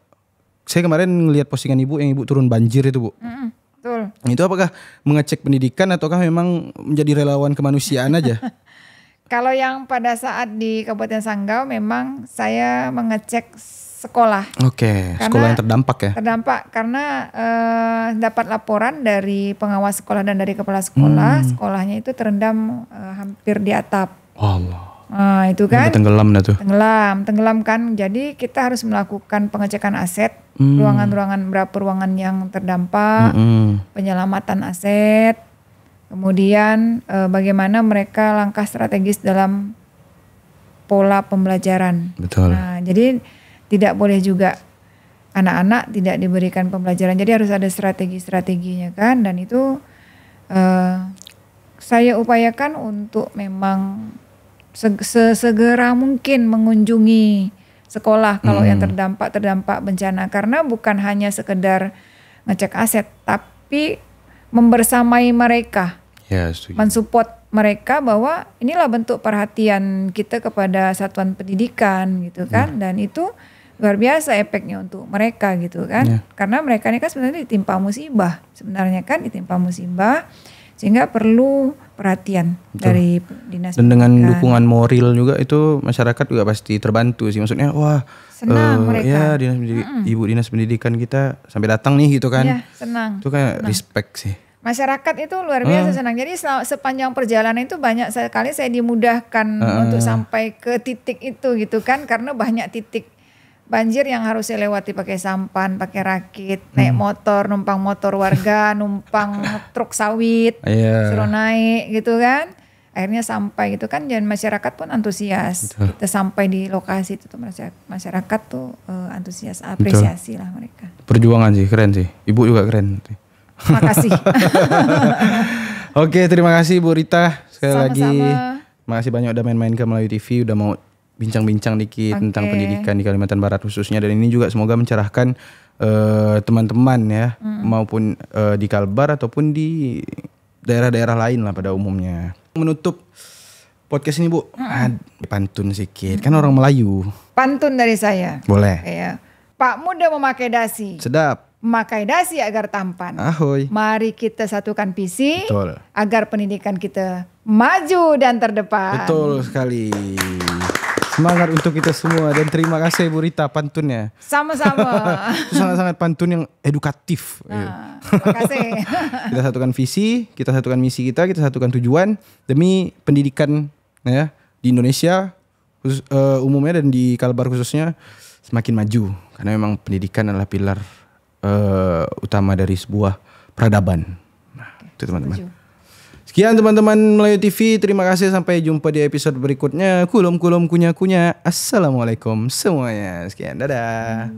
saya kemarin ngelihat postingan Ibu yang Ibu turun banjir itu Bu. Betul. Itu apakah mengecek pendidikan ataukah memang menjadi relawan kemanusiaan aja? Kalau yang pada saat di Kabupaten Sanggau memang saya mengecek sekolah. Sekolah yang terdampak ya? Terdampak karena dapat laporan dari pengawas sekolah dan dari kepala sekolah, sekolahnya itu terendam hampir di atap. Allah. Nah itu kan. Tenggelam dah tuh. Tenggelam kan. Jadi kita harus melakukan pengecekan aset, ruangan-ruangan, berapa ruangan yang terdampak, penyelamatan aset, kemudian bagaimana mereka langkah strategis dalam pola pembelajaran. Betul. Nah jadi tidak boleh juga anak-anak tidak diberikan pembelajaran. Jadi harus ada strategi-strateginya kan. Dan itu saya upayakan untuk memang segera mungkin mengunjungi sekolah kalau yang terdampak bencana. Karena bukan hanya sekedar ngecek aset, tapi membersamai mereka, Ya, setuju. mensupport mereka bahwa inilah bentuk perhatian kita kepada satuan pendidikan gitu kan, dan itu luar biasa efeknya untuk mereka gitu kan, karena mereka ini kan sebenarnya ditimpa musibah, sehingga perlu perhatian dari dinas Dan dengan pendidikan. dukungan moral juga itu masyarakat juga pasti terbantu sih. Maksudnya wah Senang mereka. ya ibu dinas pendidikan kita sampai datang nih gitu kan. Iya, senang. Itu kayak respect sih. Masyarakat itu luar biasa senang. Jadi sepanjang perjalanan itu banyak sekali saya dimudahkan untuk sampai ke titik itu gitu kan, karena banyak titik banjir yang harus saya lewati pakai sampan, pakai rakit, naik motor, numpang motor warga, numpang truk sawit, suruh naik gitu kan. Akhirnya sampai gitu kan, dan masyarakat pun antusias. Betul. Kita sampai di lokasi itu tuh masyarakat tuh antusias, apresiasi lah mereka. Perjuangan sih, keren sih. Ibu juga keren. Makasih. Oke, terima kasih Bu Rita sekali lagi. Sama-sama. Makasih banyak udah main-main ke Melayu TV, udah mau bincang-bincang dikit tentang pendidikan di Kalimantan Barat khususnya, dan ini juga semoga mencerahkan teman-teman ya, maupun di Kalbar ataupun di daerah-daerah lain lah pada umumnya. Menutup podcast ini Bu, pantun sedikit, kan orang Melayu. Pantun dari saya. Boleh. Ya. Pak muda memakai dasi. Sedap. Memakai dasi agar tampan. Ahoy. Mari kita satukan visi. Betul. Agar pendidikan kita maju dan terdepan. Betul sekali. Semangat untuk kita semua, dan terima kasih Bu Rita pantunnya. Sama-sama. Itu sangat-sangat pantun yang edukatif. Terima kasih. Kita satukan visi, kita satukan misi kita satukan tujuan demi pendidikan ya di Indonesia umumnya dan di Kalbar khususnya semakin maju, karena memang pendidikan adalah pilar utama dari sebuah peradaban. Nah, itu teman-teman. Sekian teman-teman Melayu TV, terima kasih, sampai jumpa di episode berikutnya. Kulum kunya. Assalamualaikum semuanya. Sekian, dadah.